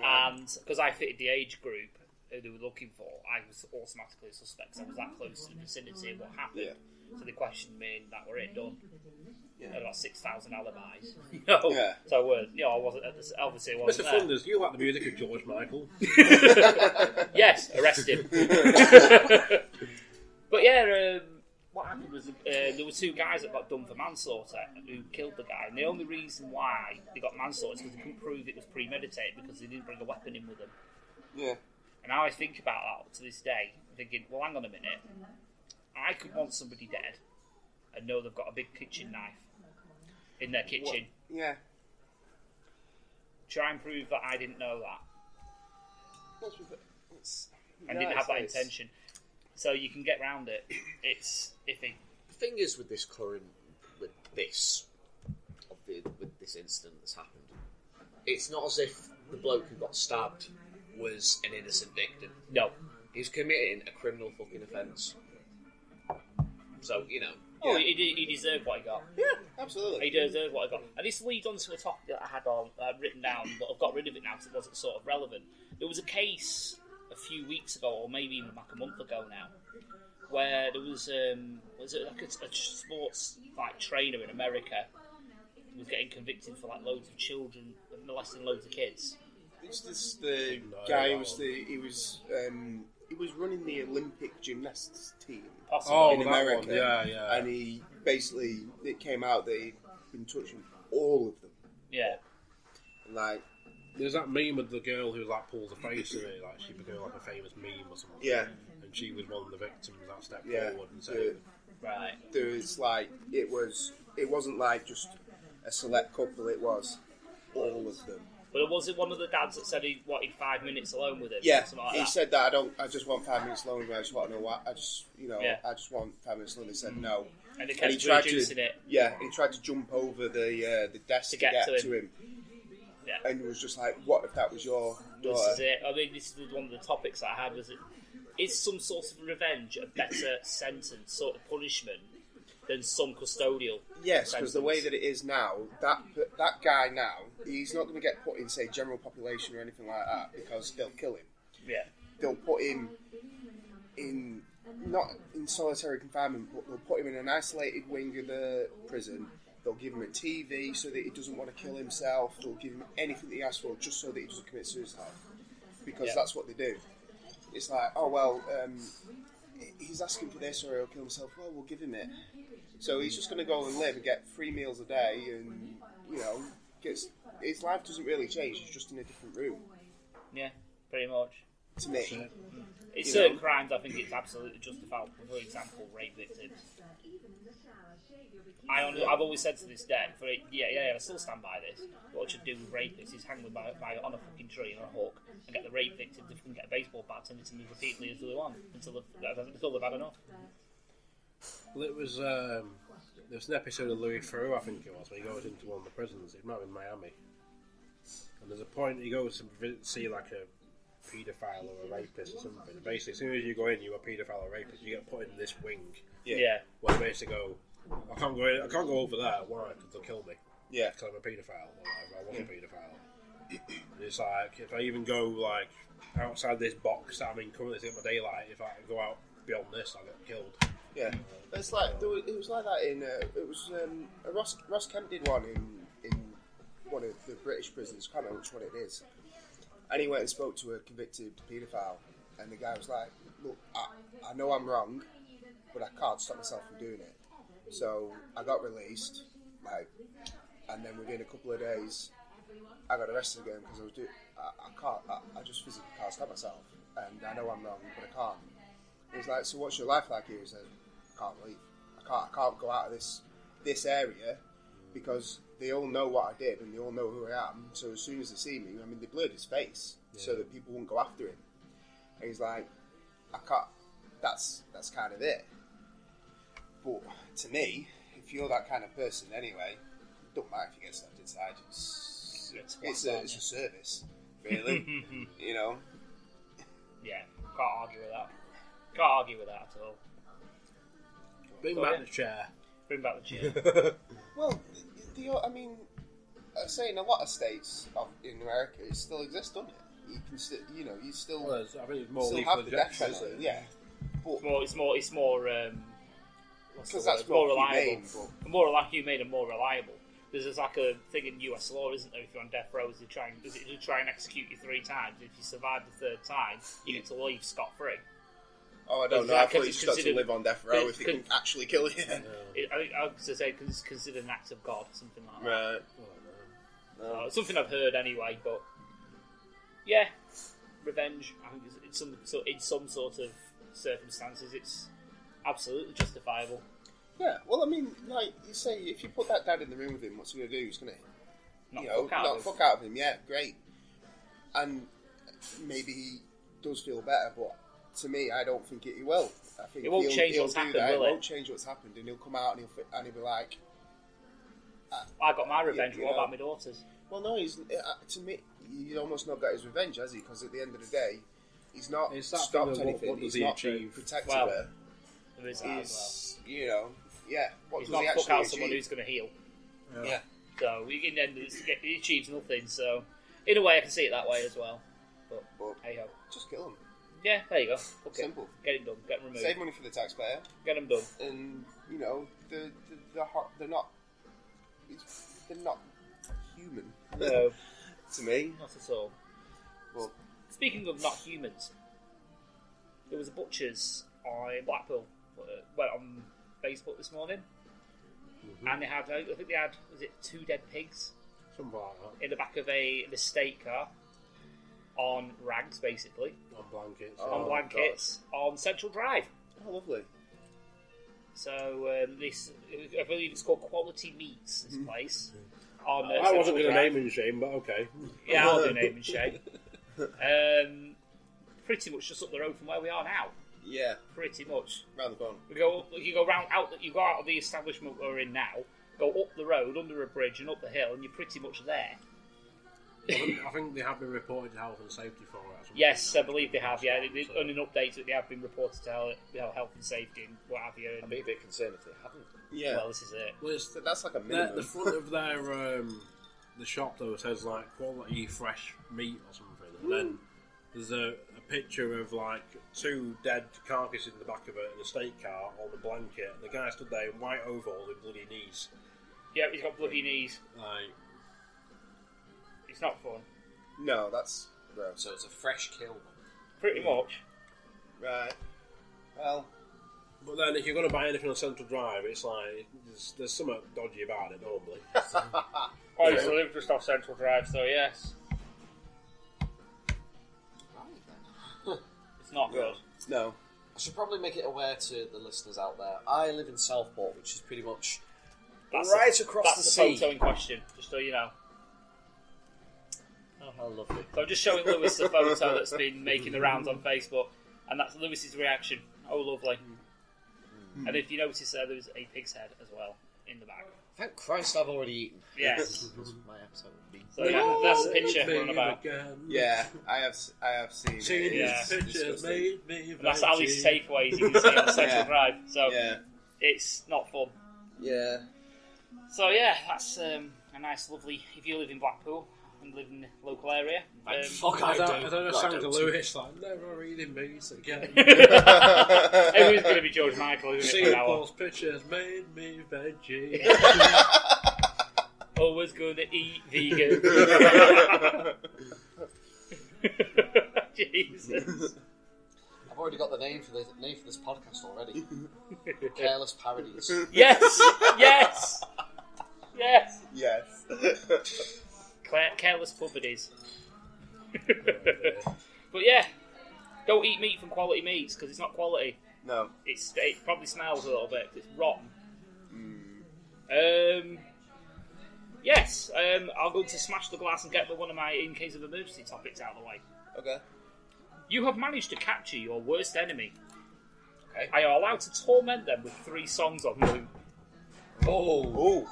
and because I fitted the age group who they were looking for, I was automatically a suspect. I was that close to the vicinity of what happened. Yeah. So they questioned me, and that were it done. Yeah. I had about 6,000 alibis. Yeah. So I wasn't at the. Obviously, I wasn't Mr. there. Flinders, you like the music of George Michael? Yes, arrest him. But yeah, what happened was there were 2 guys that got done for manslaughter who killed the guy, and the only reason why they got manslaughter is because they couldn't prove it was premeditated because they didn't bring a weapon in with them. Yeah. And I think about that to this day, thinking, well, hang on a minute, I could want somebody dead and know they've got a big kitchen knife in their kitchen. What? Yeah. Try and prove that I didn't know that. I didn't Nice, have that nice. intention. So you can get round it. It's iffy. The thing is with this incident that's happened, it's not as if the bloke who got stabbed was an innocent victim. No. He was committing a criminal fucking offence. So, you know. Oh, he deserved what he got. Yeah, absolutely. He deserved what he got. And this leads on to a topic that I had written down, but I've got rid of it now because it wasn't sort of relevant. There was a case a few weeks ago, or maybe even like a month ago now, where there was like a sports trainer in America who was getting convicted for like loads of children molesting loads of kids. It's the guy who was running the Olympic gymnastics team in America. One. Yeah. And it came out that he'd been touching all of them. Yeah. Like, there's that meme of the girl who pulls a face in it, she became like a famous meme or something. Yeah. And she was one of the victims that stepped yeah, forward and said, right. There was it wasn't like just a select couple. It was all of them. But was it one of the dads that said he wanted 5 minutes alone with him? Yeah, like he that? said that. I just want 5 minutes alone with him. I just want to know what. I just want 5 minutes alone. They said no. And they kept he tried reducing it. Yeah, he tried to jump over the desk to get to him. Yeah. And it was just like, what if that was your daughter? This is it. I mean, this is one of the topics that I had. Is some sort of revenge a better sentence, sort of punishment, than some custodial? Yes, because the way that it is now, that guy now, he's not going to get put in, say, general population or anything like that, because they'll kill him. Yeah. They'll put him in, not in solitary confinement, but they'll put him in an isolated wing of the prison. They'll give him a TV so that he doesn't want to kill himself. They'll give him anything that he asks for just so that he doesn't commit suicide. Because that's what they do. It's like, oh, well, he's asking for this or he'll kill himself. Well, we'll give him it. So he's just going to go and live and get 3 meals a day and, his life doesn't really change. He's just in a different room. Yeah, pretty much. To me. It's certain crimes I think it's absolutely justifiable. For example, rape victims. I've always said to this day, I still stand by this. What I should do with rapists is hang them on a fucking tree on a hook and get the rape victim to fucking get a baseball bat and hit them as repeatedly as they want until they've had enough. Well, it was there was an episode of Louis Theroux, I think it was, where he goes into one of the prisons. It might have been Miami, and there's a point he goes to see like a paedophile or a rapist or something. And basically, as soon as you go in, you're a paedophile or rapist. You get put in this wing. Yeah. Where they basically go, I can't go over there. Why? Because they'll kill me. Yeah. Because I'm a paedophile or whatever. I was a paedophile. And it's like, if I even go like outside this box that I'm in currently in my daylight, if I go out beyond this, I'll get killed. Yeah, it's like it was like that in Ross Kemp did one in one of the British prisons. I can't remember which one it is. And he went and spoke to a convicted paedophile, and the guy was like, "Look, I know I'm wrong, but I can't stop myself from doing it." So I got released, and then within a couple of days, I got arrested again because I was I just physically can't stop myself, and I know I'm wrong, but I can't. He's like, so what's your life like here? He said, I can't leave. I can't go out of this area because they all know what I did and they all know who I am. So as soon as they see me, I mean, they blurred his face so that people wouldn't go after him. And he's like, I can't. That's kind of it. But to me, if you're that kind of person anyway, it don't matter if you get stepped inside. It's a service, really. You know. Yeah, can't argue with that. Can't argue with that at all. Bring back the chair. Bring back the chair. Well, I mean, I say in a lot of states in America, it still exists, doesn't it? You can still, you still. Well, I think it's more still lethal have the death injection, penalty, yeah. But It's more. Because that's more reliable. humane, More humane and more reliable. There's like a thing in US law, isn't there? If you're on death row, they try and execute you 3 times. If you survive the 3rd time, you get to leave scot free. Oh, I don't know. I thought you just got to live on death row if they can actually kill you. I was to say because it's considered an act of God, something like that. Right. It's something I've heard anyway, but yeah, revenge. I think in some sort of circumstances, it's absolutely justifiable. Yeah. Well, I mean, like you say, if you put that dad in the room with him, what's he going to do? He's going to, knock fuck out of him. Yeah, great. And maybe he does feel better, but to me, I don't think he will. I think it won't change what's happened, will it? It won't change what's happened, and he'll come out and he'll be like, I got my revenge. What about my daughters? Well, no, he's to me. He's almost not got his revenge, has he? Because at the end of the day, he's not stopped anything. What does he's he not achieve? Protected her. There is that as well. Yeah. What he's does not he fuck actually out achieve? someone who's going to heal. Yeah. So in the end, he achieves nothing. So in a way, I can see it that way as well. But hey ho, just kill him. Yeah, there you go. Okay. Simple. Get it done. Get them removed. Save money for the taxpayer. Get them done. And they're not human. No. To me, Not at all. Well, speaking of not humans, there was a butcher's in Blackpool. Went on Facebook this morning, and they had, I think they had, was it 2 dead pigs? Something like that. In the back of an estate car, on rags basically. On blankets. On blankets, on Central Drive. Oh, lovely. So this, I believe it's called Quality Meats, this place. On, I wasn't going to name and shame, but okay. Yeah, I'll do name and shame. Pretty much just up the road from where we are now. Yeah, pretty much. Round the corner. You go out of the establishment we're in now, go up the road under a bridge and up the hill, and you're pretty much there. I think they have been reported to health and safety for it. Yes, I believe they have. Yeah, on an update that they have been reported to health and safety and what have you. I'd be a bit concerned if they haven't. Yeah. Well, this is it. Well, that's like a minimum. The front of their the shop though says like quality fresh meat or something, and then there's a picture of like 2 dead carcasses in the back of an estate car on a blanket, and the guy stood there in white overalls with bloody knees. Yeah, he's got bloody knees. Like, it's not fun. No, that's gross. So it's a fresh kill. Pretty much. Right. Well. But then if you're going to buy anything on Central Drive, it's like there's something dodgy about it normally. I used to live just off Central Drive, so yes. It's not good. No. I should probably make it aware to the listeners out there. I live in Southport, which is pretty much across the sea. That's the photo in question, just so you know. Oh, how lovely. So I'm just showing Lewis the photo that's been making the rounds on Facebook, and that's Lewis's reaction. Oh, lovely. And if you notice there was a pig's head as well in the bag. Thank Christ I've already eaten. Yes. My episode would be. So yeah, that's the picture we're on about. Yeah, I have seen it. Yeah. Pictures made me And that's Ali's takeaways you can see on Central Drive. So yeah. It's not fun. Yeah. So yeah, that's a nice, lovely. If you live in Blackpool and live in the local area, I don't know. Sound to Lewis like never eating meat again. Everyone's going to be George Michael, isn't it? Singaple's pictures made me veggie. Always going to eat vegan. Jesus. I've already got the name for this podcast already. Careless Parodies. Yes. Yes. Yes. Yes. Careless Pubberdies. But yeah, Don't eat meat from quality meats because it's not quality. No. It probably smells a little bit 'cause it's rotten. Yes, I'll go to smash the glass and get one of my in case of emergency topics out of the way. Okay. You have managed to capture your worst enemy. Okay. I are allowed to torment them with 3 songs on loop. Oh.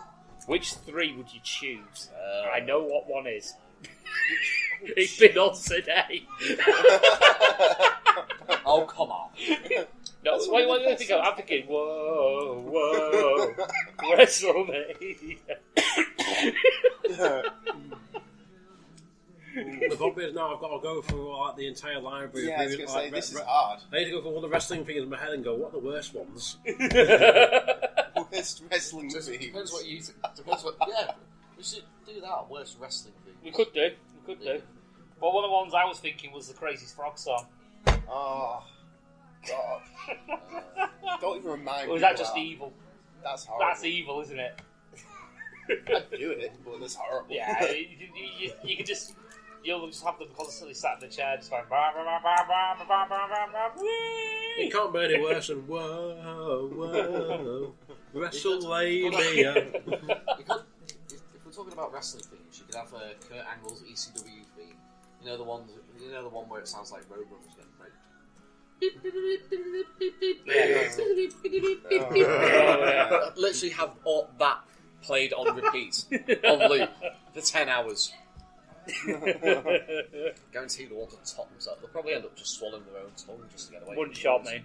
Which 3 would you choose? I know what one is. It's been on today. Oh, come on. No, what do you think? I'm thinking, whoa, WrestleMania. The problem is now I've got to go through like the entire library. Yeah, I was going to say, this is hard. I need to go through all the wrestling things in my head and go, what are the worst ones? Worst wrestling Depends themes. what you depends what. Yeah, we should do that. Worst wrestling thing. We could do. But one of the ones I was thinking was the Craziest Frog song. Oh, God. Don't even remind me. Or is that just evil? That's horrible. That's evil, isn't it? I'd do it, but that's horrible. Yeah, you could just... You'll just have them constantly sat in the chair just going... It can't be any worse than whoa, WrestleMania. If we're talking about wrestling themes, you could have Kurt Angle's ECW theme. You know the one where it sounds like Roadrunners getting played. Literally have all that played on repeat on loop for 10 hours. Guarantee they'll want to top themselves. They'll probably end up just swallowing their own tongue just to get away. Wouldn't shock me.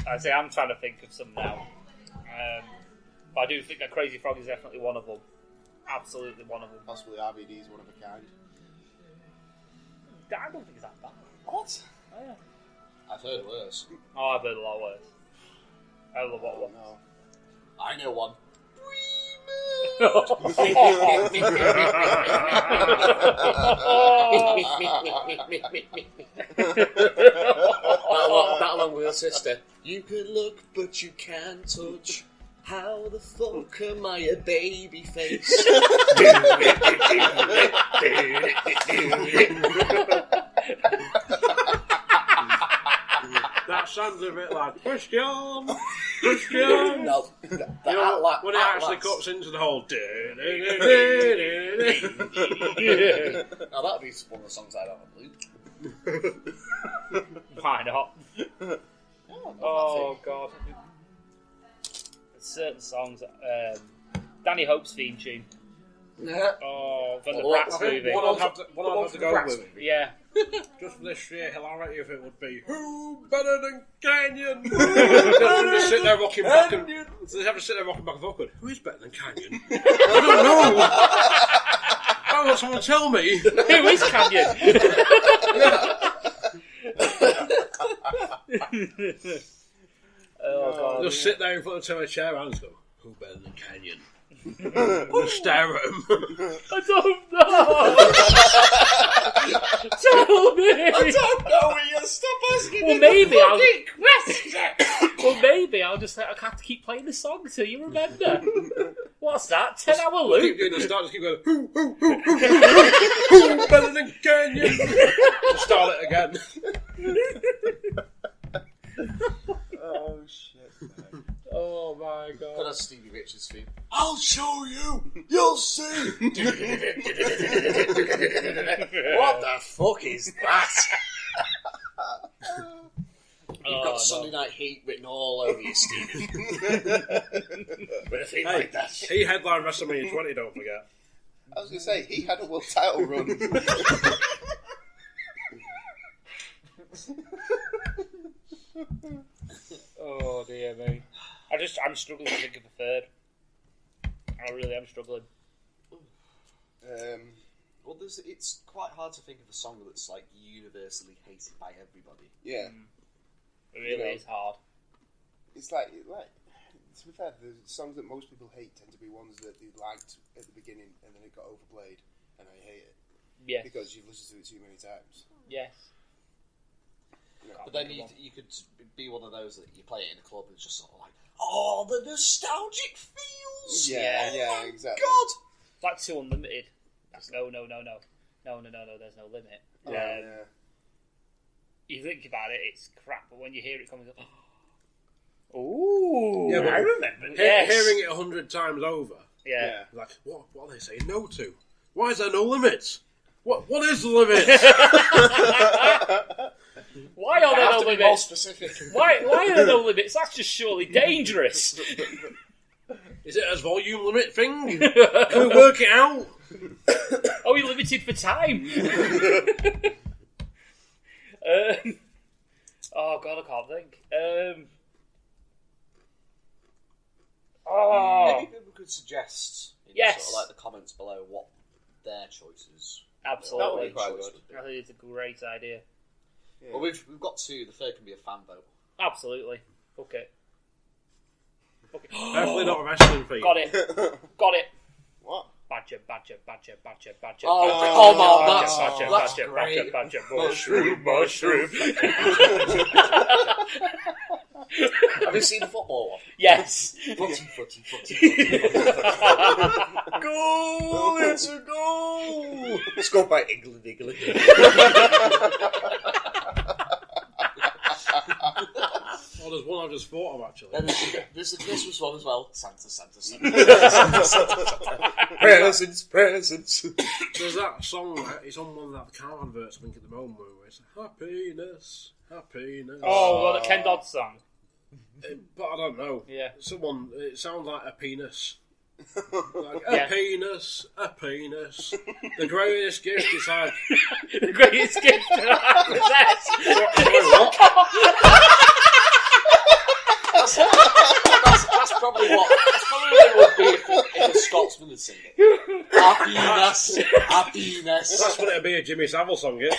I say I'm trying to think of some now. But I do think that Crazy Frog is definitely one of them. Absolutely one of them. Possibly RVD is one of a kind. I don't think it's that bad. What? Oh, yeah. I've heard worse. Oh, I've heard a lot worse. I don't know what one. No. I know one. that along with your sister. You could look, but you can't touch. How the fuck am I a baby face? That sounds a bit like Christian. No, When it actually cuts into the whole. Now that'd be one of the songs I'd have on loop. Why not? Oh God. Certain songs. Danny Hope's theme tune. Oh, from the Bratz movie. One I'd have to go with. Yeah. Just for this sheer hilarity of it would be who better than Canyon? Just sit there rocking back and so they have to sit there rocking back and forth. Who is better than Canyon? I don't know. Why won't someone tell me? Who is Canyon? Oh God! Just sit there in front of a chair and just go, who better than Canyon? Just stare at him. I don't know. Tell me. I don't know. Will you stop asking Well, maybe I'll. Well, maybe I'll just have to keep playing the song until you remember. What's that? 10-hour loop? Keep doing the start. Just keep going. Who better than Canyon? Just start it again. Oh shit! Man. Oh my God! But that's Stevie Richards' theme. I'll show you. You'll see. What the fuck is that? You've got no. Sunday Night Heat written all over you, Stevie. With a theme like that. He headlined WrestleMania 20, don't forget. I was going to say, he had a world title run. Oh dear me! I'm struggling to think of a third. I really am struggling. Well, it's quite hard to think of a song that's like universally hated by everybody. Yeah. It really is hard. It's like, to be fair, the songs that most people hate tend to be ones that they liked at the beginning and then it got overplayed and I hate it. Yes. Because you've listened to it too many times. Yes. You know, But then you could be one of those that you play it in a club and it's just sort of like, oh, the nostalgic feels. Yeah, oh yeah, my exactly. God. It's like 2 Unlimited. No. There's no limit. Yeah. you think about it, it's crap. But when you hear it coming up, ooh, Yeah, but I remember. Hearing it 100 times over. Yeah. Like, what are they saying no to? Why is there no limits? What is the limit? Why are there no More limits? specific. Why are there no limits? That's just surely dangerous. Is it a volume limit thing? Can we work it out? Are we limited for time? Oh God, I can't think. Maybe people could suggest in sort of like the comments below what their choices. Absolutely, that would be quite good. I think it's a great idea. Yeah. Well, we've got two. The third can be a fan vote. Absolutely. Okay. Definitely not a wrestling thing. Got it. What? Badger. Oh, come on, that's great. Badger, mushroom. Have you seen the football one? Yes. Footy. Goal! It's a goal! Scored by Iggly. Oh, there's one I just thought of actually. Then there's the Christmas one as well. Santa. Presents. There's that song, it's on one of that car adverts I think at the moment where it's happiness. Oh, well, the Ken Dodd song. But I don't know. Yeah. It sounds like a penis. Like Yeah. a penis. The greatest gift is like... The greatest gift that I possess. That's probably what it would be if a Scotsman had sing it. Happiness. That's what it'd be, a Jimmy Savile song, yeah?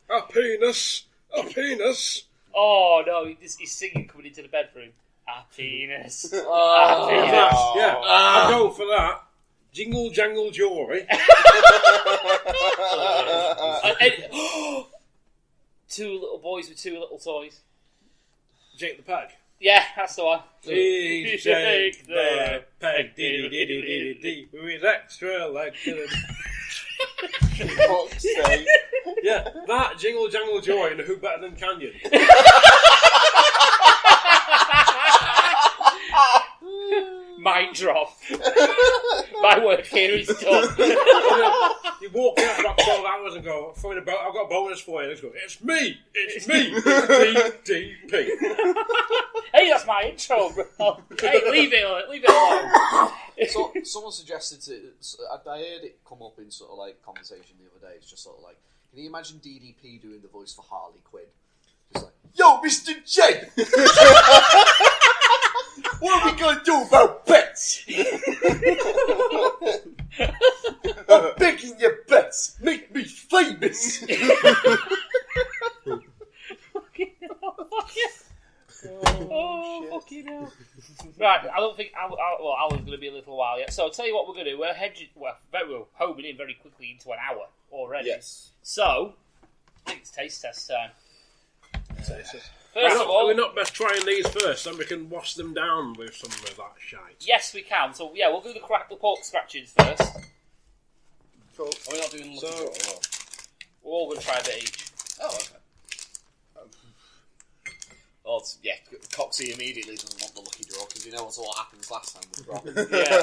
A penis. Oh no, he's singing coming into the bedroom. Happiness. Yeah, I'd go for that. Jingle jangle jewelry. Two little boys with two little toys. Jake the Peg. Yeah, that's the one. Shake the peg, dee with his extra leg. Yeah, that jingle jangle joy and who better than Canyon? Mic drop. My work here is done. You walk out for about 12 hours and go, I've got a bonus for you. Let's go, it's me, DDP. Hey, that's my intro, bro. Hey, leave it alone. So, someone suggested I heard it come up in sort of like conversation the other day. It's just sort of like, can you imagine DDP doing the voice for Harley Quinn? Just like, yo, Mr. J! What are we going to do about bets? I'm begging your bets. Make me famous. Oh, fucking hell. Right, I don't think Alan's going to be a little while yet. So I'll tell you what we're going to do. We're homing in very quickly into an hour already. Yes. So, I think it's taste test time. We're not best trying these first, then we can wash them down with some of that shite. Yes, we can. So, yeah, we'll do the pork scratchings first. Cool. Are we not doing lucky draw? Or? We're all going to try a bit each. Oh, okay. Well, yeah, Coxie immediately doesn't want the lucky draw because he knows what happens last time with Rob. Yeah.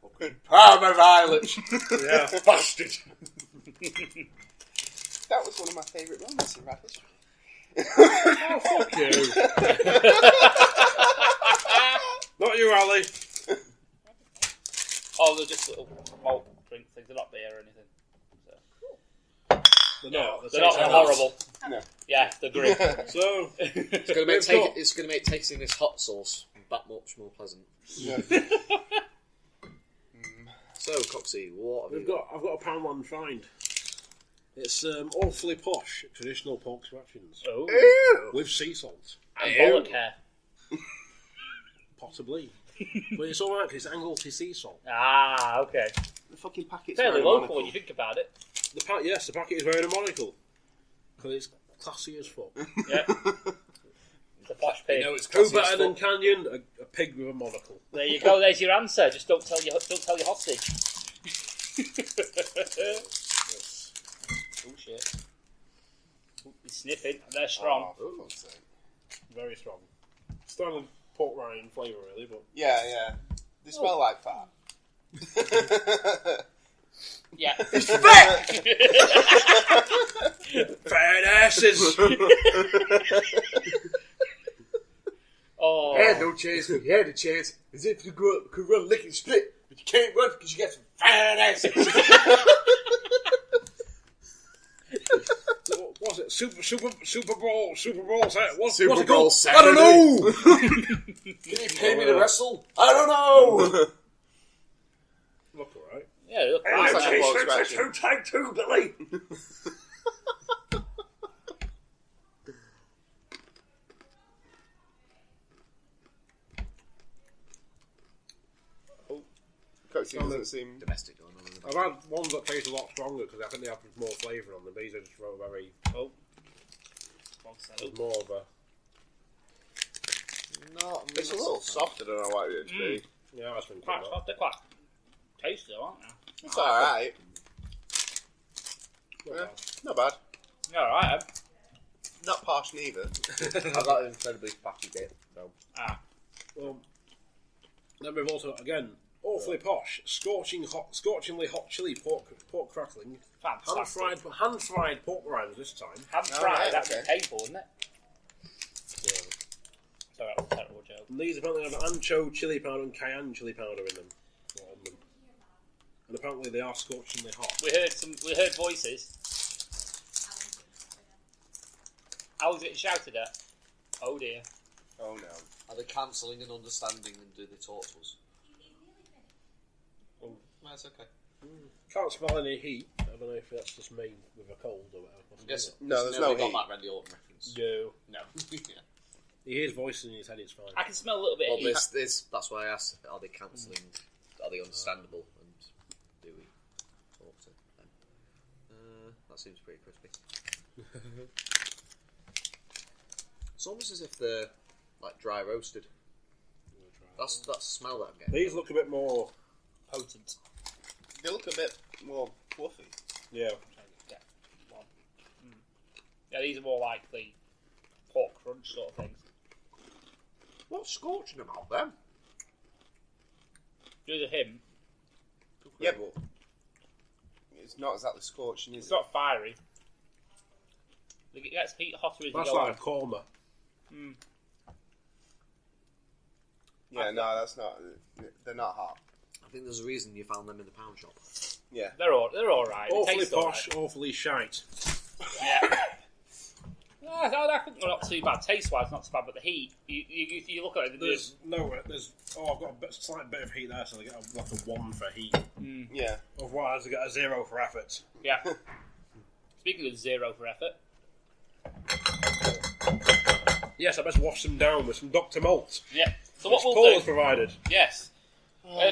Fucking Parma Violet. Yeah. Bastard. That was one of my favourite moments in Radders. Oh, fuck you. Not you, Ali. Oh, they're just little malt drink things. They're not beer or anything. So. They're not. They're not horrible. No. Yeah, they're great. So, It's going to make tasting this hot sauce that much more pleasant. Yeah. So, Coxie, what have I've got a pound one find. It's awfully posh traditional pork scratchings. Oh. With sea salt. And bollock hair. Possibly. But it's alright because it's Anglesey sea salt. Ah, okay. The fucking packet's Fairly wearing a local monocle. when you think about it. The packet is wearing a monocle. Because it's classy as fuck. Yeah. It's a posh pig. You know it's Who classy as better than fuck. Canyon? A pig with a monocle. There you go. There's your answer. Just don't tell your hostage. Oh shit. He's sniffing. They're strong. Oh, for God's sake. Very strong. Strong pork rind flavour, really, but... Yeah. They smell like fat. Yeah. It's fat! Fat asses! Oh. I had no chance, but you had a chance. As if you could run lick and split, but you can't run because you got some fat asses. What's it? Super Bowl Saturday. What's Super it Bowl called? Saturday. I don't know! Can you pay me to wrestle? I don't know! Look alright. Yeah, look. Looks like a bloke That's scratching. two tag too, Billy. Coxie doesn't seem... Domestic going on. I've had ones that taste a lot stronger because I think they have more flavour on them. These are just very... Oh. There's more of a... No, It's a little softer than I want it to be. Yeah, I was thinking Quite that. soft. They're quite tasty, though, aren't they? It's alright. Not Yeah, bad. not bad. Yeah, alright. Not posh neither. I got an incredibly fatty bit, so. Then we've also, again, awfully posh, scorchingly hot chili pork crackling, Fantastic. hand fried pork rinds this time. Hand fried, right, that's okay. a table, isn't it? Yeah. Sorry, that was a terrible joke. And these apparently have ancho chili powder and cayenne chili powder in them. Or on them. And apparently they are scorchingly hot. We heard voices. How was it shouted at? Oh dear. Oh no. Are they cancelling and understanding and do they talk to us? Oh. No, it's okay. Can't smell any heat. I don't know if that's just me with a cold or whatever. I'm guessing. No, there's no got heat. that Randy Orton reference. No. No. Yeah. He hears voices in his head, it's fine. I can smell a little bit Well, of heat. that's why I asked, are they cancelling, are they understandable, and do we talk to them? That seems pretty crispy. It's almost as if they're, like, dry roasted. That's the smell that I'm getting. These look a bit more... Potent. They look a bit more fluffy. Yeah. Yeah, these are more like the pork crunch sort of things. What's scorching about them? Do the him. Yeah, but it's not exactly scorching, is It's it? not fiery. It gets heat hotter as you That's go like on. a korma. Yeah, no, that's not. They're not hot. I think there's a reason you found them in the pound shop. Yeah. They're all right. They Awfully taste posh, all awfully shite. right. Yeah. I think they're not too bad. Taste-wise, not too bad, but the heat, you look at it, There's I've got a slight bit of heat there, so I get like a 1 for heat. Yeah. Otherwise, I get a 0 for effort. Yeah. Speaking of 0 for effort, Yes, I best wash them down with some Dr. Malt. yeah. So Which what we'll Paul do? has provided. Yes.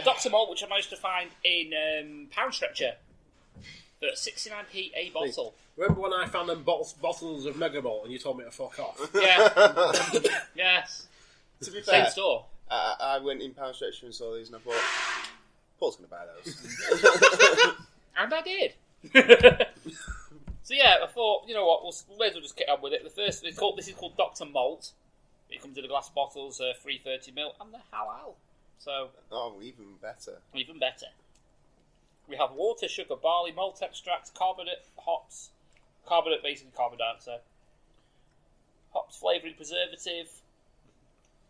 Dr. Malt, which I managed to find in Pound Stretcher for 69p a bottle. Remember when I found them bottles of Mega Malt and you told me to fuck off? Yeah. Yes. To be Same fair, store. I went in Pound Stretcher and saw these and I thought, Paul's going to buy those. And I did. So yeah, I thought, you know what, we may as well just get on with it. This is called Dr. Malt. It comes in the glass bottles, 330ml, and they're halal. So Oh, even better. even better. We have water, sugar, barley, malt extract, carbonate, hops, basically carbon dioxide, hops, flavouring, preservative,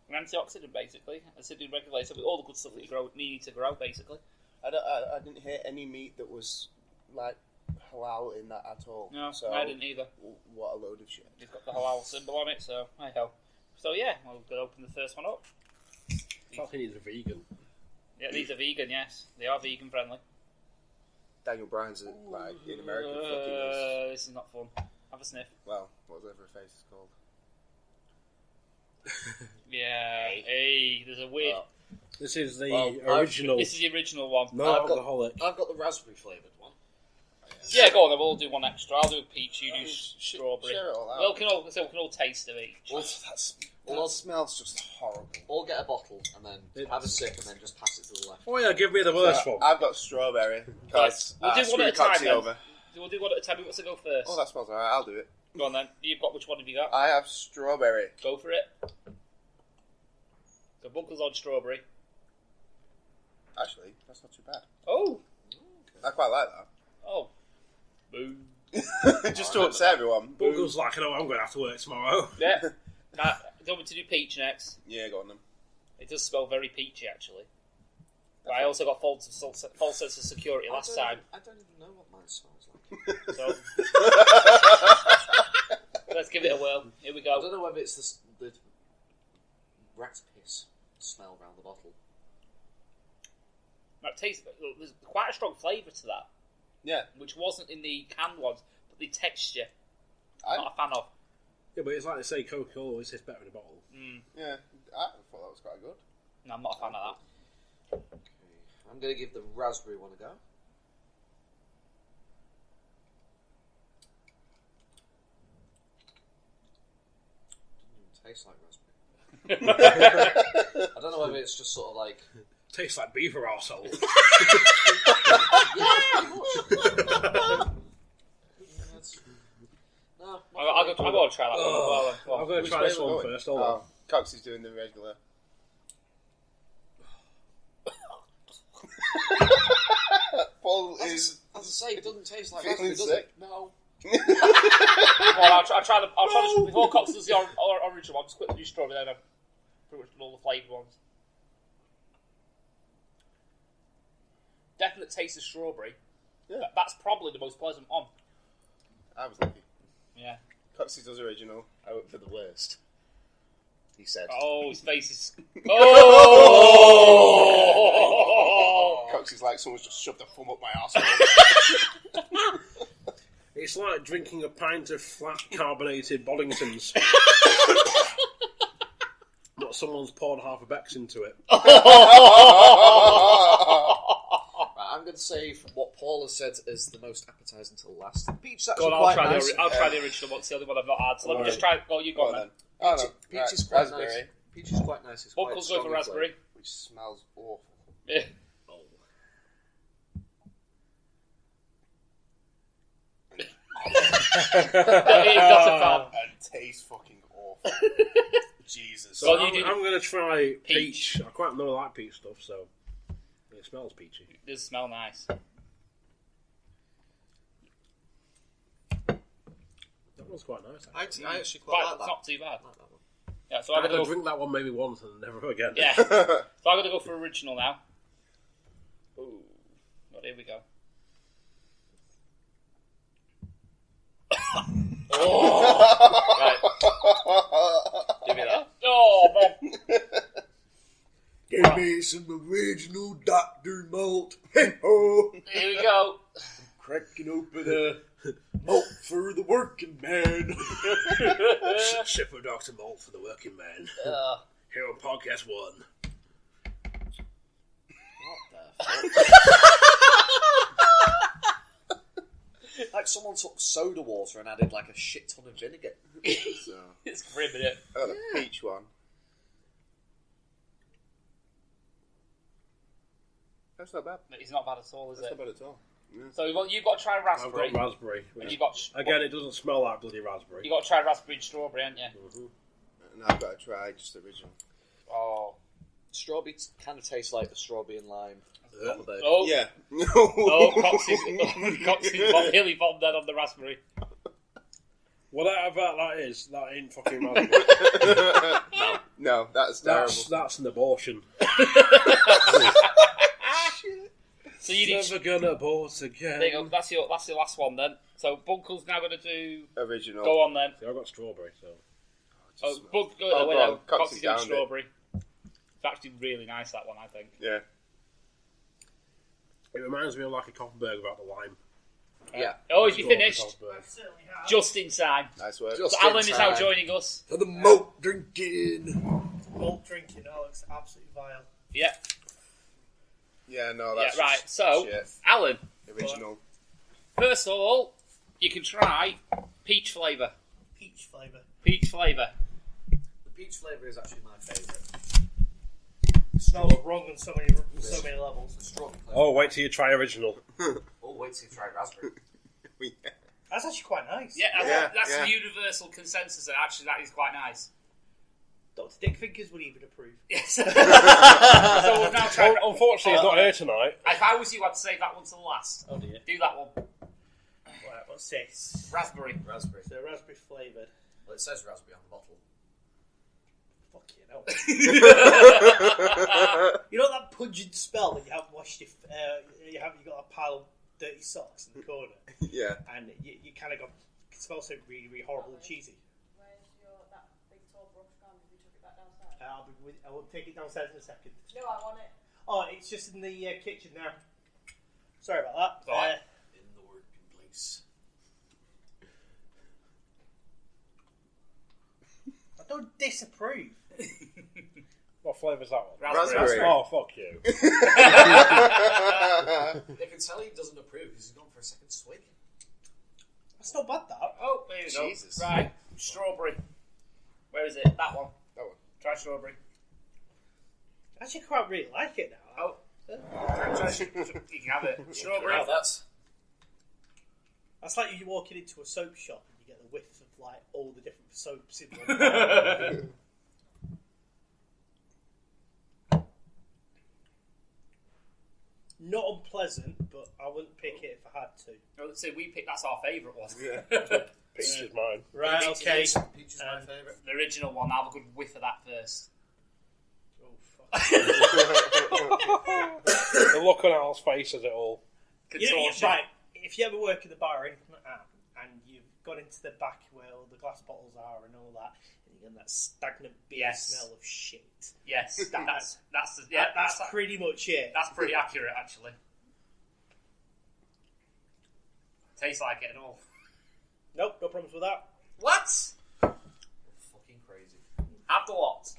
an antioxidant, basically, acidity regulator, with all the good stuff that you need to grow, basically. I didn't hear any meat that was like halal in that at all. No, so, I didn't either. What a load of shit. It's got the halal symbol on it, so I ho. So yeah, we'll go open the first one up. I think he's a vegan. Yeah, these are vegan, yes. They are vegan friendly. Daniel Bryan's like in America fucking us. This is not fun. Have a sniff. Well, whatever her face is called. Yeah. Hey, there's a weird. This is the Well, original. This is the original one. Non-alcoholic. I've got the raspberry flavoured one. Yeah, go on. Then we'll do one extra. I'll do a peach. You do strawberry. Share it all out. Well, we can all taste of each. That smells just horrible. Or get a bottle and then have a sip and then just pass it to the left. Oh yeah, give me the worst one. I've got strawberry. Right, we'll do one at a time. Then. Over. We'll do one at a time. Who wants to go first? Oh, that smells alright. I'll do it. Go on then. You've got which one have you got? I have strawberry. Go for it. So Bunkle's on strawberry. Actually, that's not too bad. Oh. I quite like that. Oh. Boo. Just to upset everyone. Bunkle's like, I know I'm going to have to work tomorrow. Yeah. Do you want me to do peach next? Yeah, go on then. It does smell very peachy, actually. But I also got false sense of security last time. I don't even know what mine smells like. So let's give it a whirl. Here we I go. don't know whether it's the rat piss smell around the bottle. That tastes. There's quite a strong flavour to that. Yeah. Which wasn't in the canned ones, but the texture, I'm not a fan of. Yeah, but it's like they say Coca-Cola always tastes better in a bottle. Yeah, I thought that was quite good. No, I'm not a fan of that. Okay. I'm going to give the raspberry one a go. Doesn't even taste like raspberry. I don't know whether it's just sort of like... Tastes like beaver arsehole. No, I'm going to try that one as well. Go on. I'm going to try this one first. Hold on. Cox is doing the regular. Paul is... As I say, it doesn't taste like feeling raspberry, does sick. it? No. Well, I'll try this before Cox does the original one. Just quickly do strawberry, then I've pretty much done all the flavoured ones. Definite taste of strawberry. Yeah. That's probably the most pleasant one. I was lucky. Yeah. Coxie does original. I went for the worst. He said. Oh, his face is... Oh! Coxie's like someone's just shoved a thumb up my arse. It's like drinking a pint of flat carbonated Bollingtons. Not someone's poured half a Beck's into it. Right, I'm going to save what Paul has said is the most appetising till last. The peach is Go actually on, quite I'll nice. try the original one. It's the only one I've not had. So let me just try... Go, you go on then. Oh, no. Peach is Right, quite raspberry, nice. Peach is quite nice. It's quite Bunkle's going for strong in raspberry. flavour. which smells awful. Yeah. He's not a fan. And tastes fucking awful. Jesus. So Well, I'm going to try peach. peach. I quite know I like peach stuff, so it smells peachy. It does smell nice. That one's quite nice. Actually. I actually quite like It's that. not too bad. I like that one. Yeah, so I'm I'm going going to to go. drink that one maybe once and never again. Yeah. So I'm going to go for original now. Ooh. Well, here we go. Oh! Right. Give me that. Oh, man. Give me some original Dr. Malt. Oh, Here we go. cracking open a malt for the working man. Sip of Dr. Malt for the working man. Here on Podcast 1. Like someone took soda water and added like a shit ton of vinegar. So, It's grim, isn't it? I got the peach one. That's not bad. It's not bad at all, is That's it? not bad at all. Yeah. So you've got to try I've raspberry. got raspberry. And you've got Again, it doesn't smell like bloody raspberry. you got to try raspberry and strawberry, haven't you? And I've got to try just the original. Oh. Strawberry kind of tastes like the strawberry and lime. Got the bird. Oh. Yeah. Oh, Coxie's really bombed that on the raspberry. Whatever that is, that ain't fucking raspberry. No, that's terrible. That's an abortion. So you need. Never gonna abort again. There you go. That's your last one then. So Bunkle's now going to do. Original. Go on then. See, I've got strawberry, so. Go go now. on. Cox Coxie's is doing down a bit. strawberry. It's actually really nice, that one, I think. Yeah. It reminds me of like a Koppenberg about the lime. Yeah. Oh, is you Strawberry finished? Koppenberg. Just in time. Nice work. So Alan is now joining us. For the malt drinking. Malt drinking, that looks absolutely vile. Yeah. Yeah, no, that's Yeah, right. just So, shit. Alan, Original. first of all, you can try peach flavour. Peach flavour. Peach flavour. The peach flavour is actually my favourite. It smells wrong on so many levels. The strawberry flavour. Oh, wait till you try original. Oh, wait till you try raspberry. That's actually quite nice. Yeah, that's the universal consensus that actually that is quite nice. Dr. Dick Fingers would even approve. Yes. So we've now tried. Unfortunately, he's not here tonight. If I was you, I'd save that one to the last. Oh dear. Do that one. Right, what's this? Raspberry. So raspberry flavoured. Well, it says raspberry on the bottle. Fuck you know. You know that pungent smell that you haven't washed your, you got a pile of dirty socks in the corner? Yeah. And you kind of got, it smells so really, really horrible and cheesy. Where's that big tall brush gone? Have you took it back downstairs? I will take it downstairs in a second. No, I want it. Oh, it's just in the kitchen now. Sorry about that. Right. In the working place. I don't disapprove. What flavour's that one? Raspberry. Oh, fuck you. They can tell he doesn't approve because he's gone for a second swig. That's not bad, that. Oh, there you go. Jesus. Right, strawberry. Where is it? That one. That one. Try strawberry. I actually quite really like it now. Oh. You can have it. Strawberry. Now that's That's like you walking into a soap shop and you get the whiff of like all the different soaps in one. Not unpleasant, but I wouldn't pick it if I had to. No, let's say we picked. That's our favourite one. Yeah. Peach is mine. Right, okay. Peach is my favourite. The original one. I'll have a good whiff of that first. Oh, fuck. The look on Al's face as it all. Right, if you ever work in the bar or anything like that, and you've gone into the back where all the glass bottles are and all that, and you get that stagnant beer smell of shit. Yes, that's pretty much it. That's pretty accurate, actually. Tastes like it and all. Nope, no problems with that. What? Fucking crazy. Have the lot.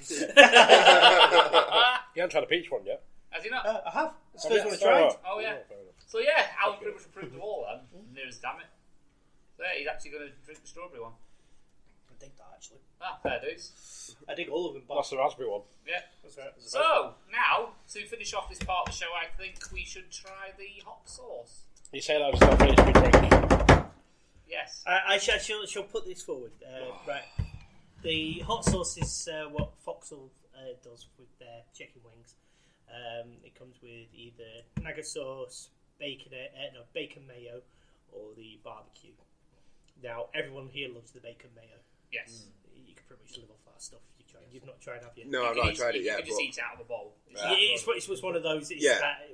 You haven't tried a peach one yet? Has he not? I have. It's the Have first you? one I tried. Oh, yeah. fair enough. So, yeah, Alan pretty much approved of all then. Nearest damn it. So, yeah, he's actually going to drink the strawberry one. I dig that, actually. Ah, fair dues. I dig all of them, but That's the raspberry one. Yeah. that's right. So, now, to finish off this part of the show, I think we should try the hot sauce. You say that as not finished your drink. Yes. I shall put this forward. Right. The hot sauce is what Foxhall does with their chicken wings. It comes with either naga sauce, bacon mayo, or the barbecue. Now, everyone here loves the bacon mayo. Yes. You can pretty much live off that stuff. You've not tried, have you? No, I've not tried it You yet. can just eat it out of a bowl. It was one of those. It's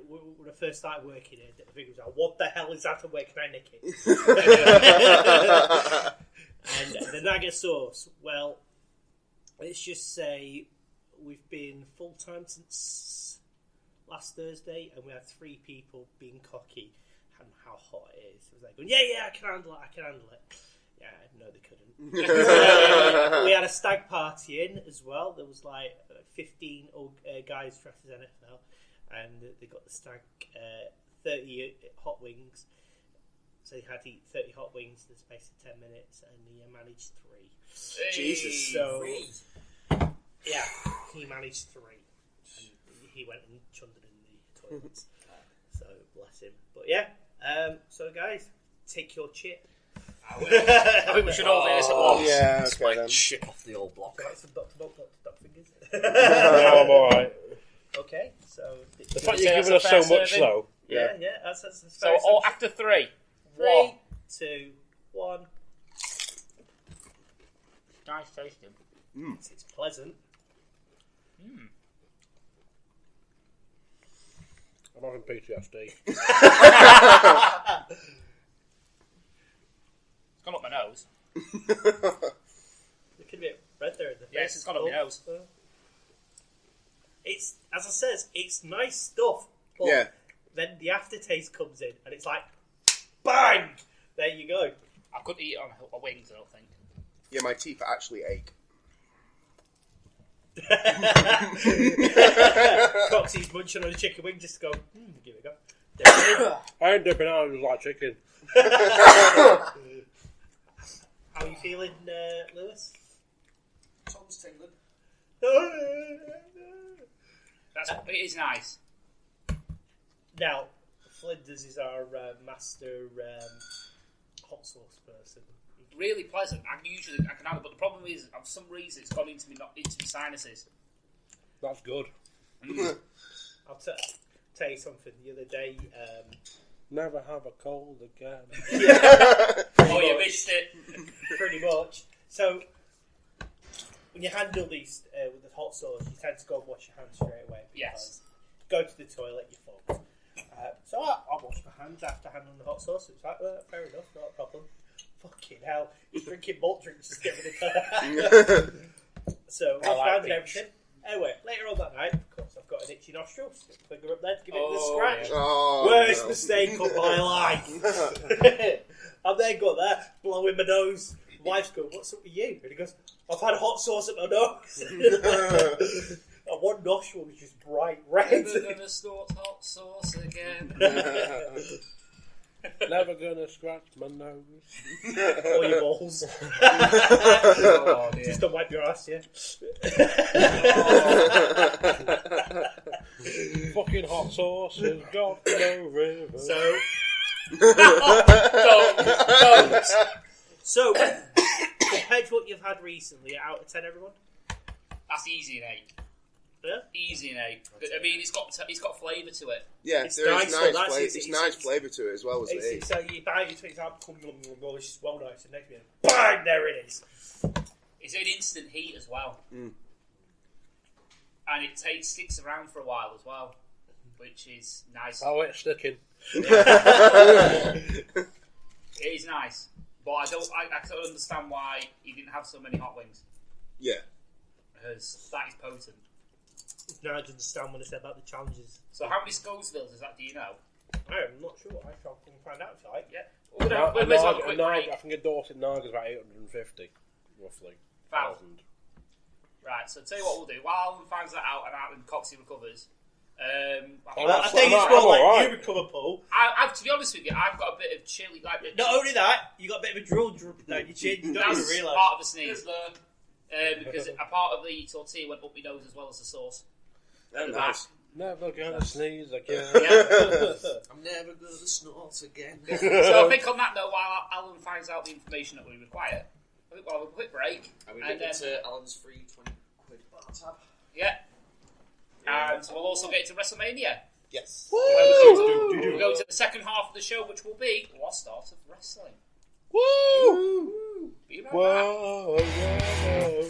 when I first started working here, the figure was like, what the hell is that and where can I nick it? And the naga sauce, well, let's just say we've been full-time since last Thursday, and we had 3 people being cocky and how hot it is. It was like, yeah, I can handle it. Yeah, no, they couldn't. We had a stag party in as well. There was like 15 guys dressed as NFL, and they got the stag 30 hot wings. So he had to eat 30 hot wings in the space of 10 minutes, and he managed 3. Hey, Jesus. So, yeah, he managed 3. And he went and chunned it in the toilets. So, bless him. But yeah, so guys, take your chip. I think we should all do this at once. Yeah, It's okay my then. chip off the old block. Got some Dr. Fingers. No, I'm alright. Okay, so The fact you're giving us so much, though. yeah, that's So, all after 3. 3, 2, 1. Nice tasting. It's pleasant. I'm having PTSD. It's gone up my nose. It could be red there in the face. Yes, it's gone up my nose. It's, as I says, it's nice stuff. But Yeah. then the aftertaste comes in, and it's like, bang! There you go. I couldn't eat it on wings, I don't think. Yeah, my teeth actually ache. Coxie's munching on a chicken wing just to go, give it a go. I ain't dipping out, I just like chicken. How are you feeling, Lewis? Tom's tingling. It is nice. Now, Flinders is our master hot sauce person. Really pleasant. I can have it, but the problem is, for some reason, it's gone into my sinuses. That's good. I'll tell you something. The other day, never have a cold again. Oh, you missed it. Pretty much. So, when you handle these with the hot sauce, you tend to go and wash your hands straight away. Yes. Go to the toilet, you're fucked. So I wash my hands after handling the hot sauce. It's like, fair enough, not a problem. Fucking hell, he's drinking malt drinks to get rid of that. So, wash my hands and everything. Anyway, later on that night, of course, I've got an itchy nostril. Stick my finger up there to give it the scratch. Oh, Worst mistake of my life. I've then got there, blowing my nose. Wife's going, what's up with you? And he goes, I've had hot sauce at my nose. And one nostril was just bright red. Never gonna snort hot sauce again. Never gonna scratch my nose. Or your balls. Oh, just don't wipe your ass, yeah. Fucking hot sauce has got no river. So, don't. So, compared to what you've had recently, out of 10, everyone? That's easy an 8. Yeah? Easy an 8. I mean, it's got flavour to it. Yeah, It's there is nice, nice though, that's- flavour. It's nice flavour to it as well as it is. It's so you buy it, it's out, it's just well nice, and next minute, bang, there it is. It's an instant heat as well. Mm. And it sticks around for a while as well, which is nice. Oh, it's sticking. It is nice. But I don't understand why he didn't have so many hot wings. Yeah. Because that is potent. Now I understand what I said about the challenges. So how many Scovilles is that, do you know? I'm not sure. I shall find out if you like. Yeah. We'll have a quick break. I think a Dorset Naga is about 850, roughly. 1,000. Right, so tell you what we'll do. While Alan finds that out and Coxie recovers, I think it's more like you recover, Paul. To be honest with you, I've got a bit of chilly. Not only that, you got a bit of a drool dripping down your chin. You don't even That's realise. part of the sneeze. Because a part of the tortilla went up my nose as well as the sauce. Nice. Never gonna sneeze again. I'm never gonna snort again. So I think on that note, while Alan finds out the information that we require, I think we'll have a quick break. And we get into Alan's free 20 quid bar tab. Yeah. And we'll also get to WrestleMania. Yes. We'll go to the second half of the show, which will be Lost Art of Wrestling. Woo! Be right back. Whoa, whoa.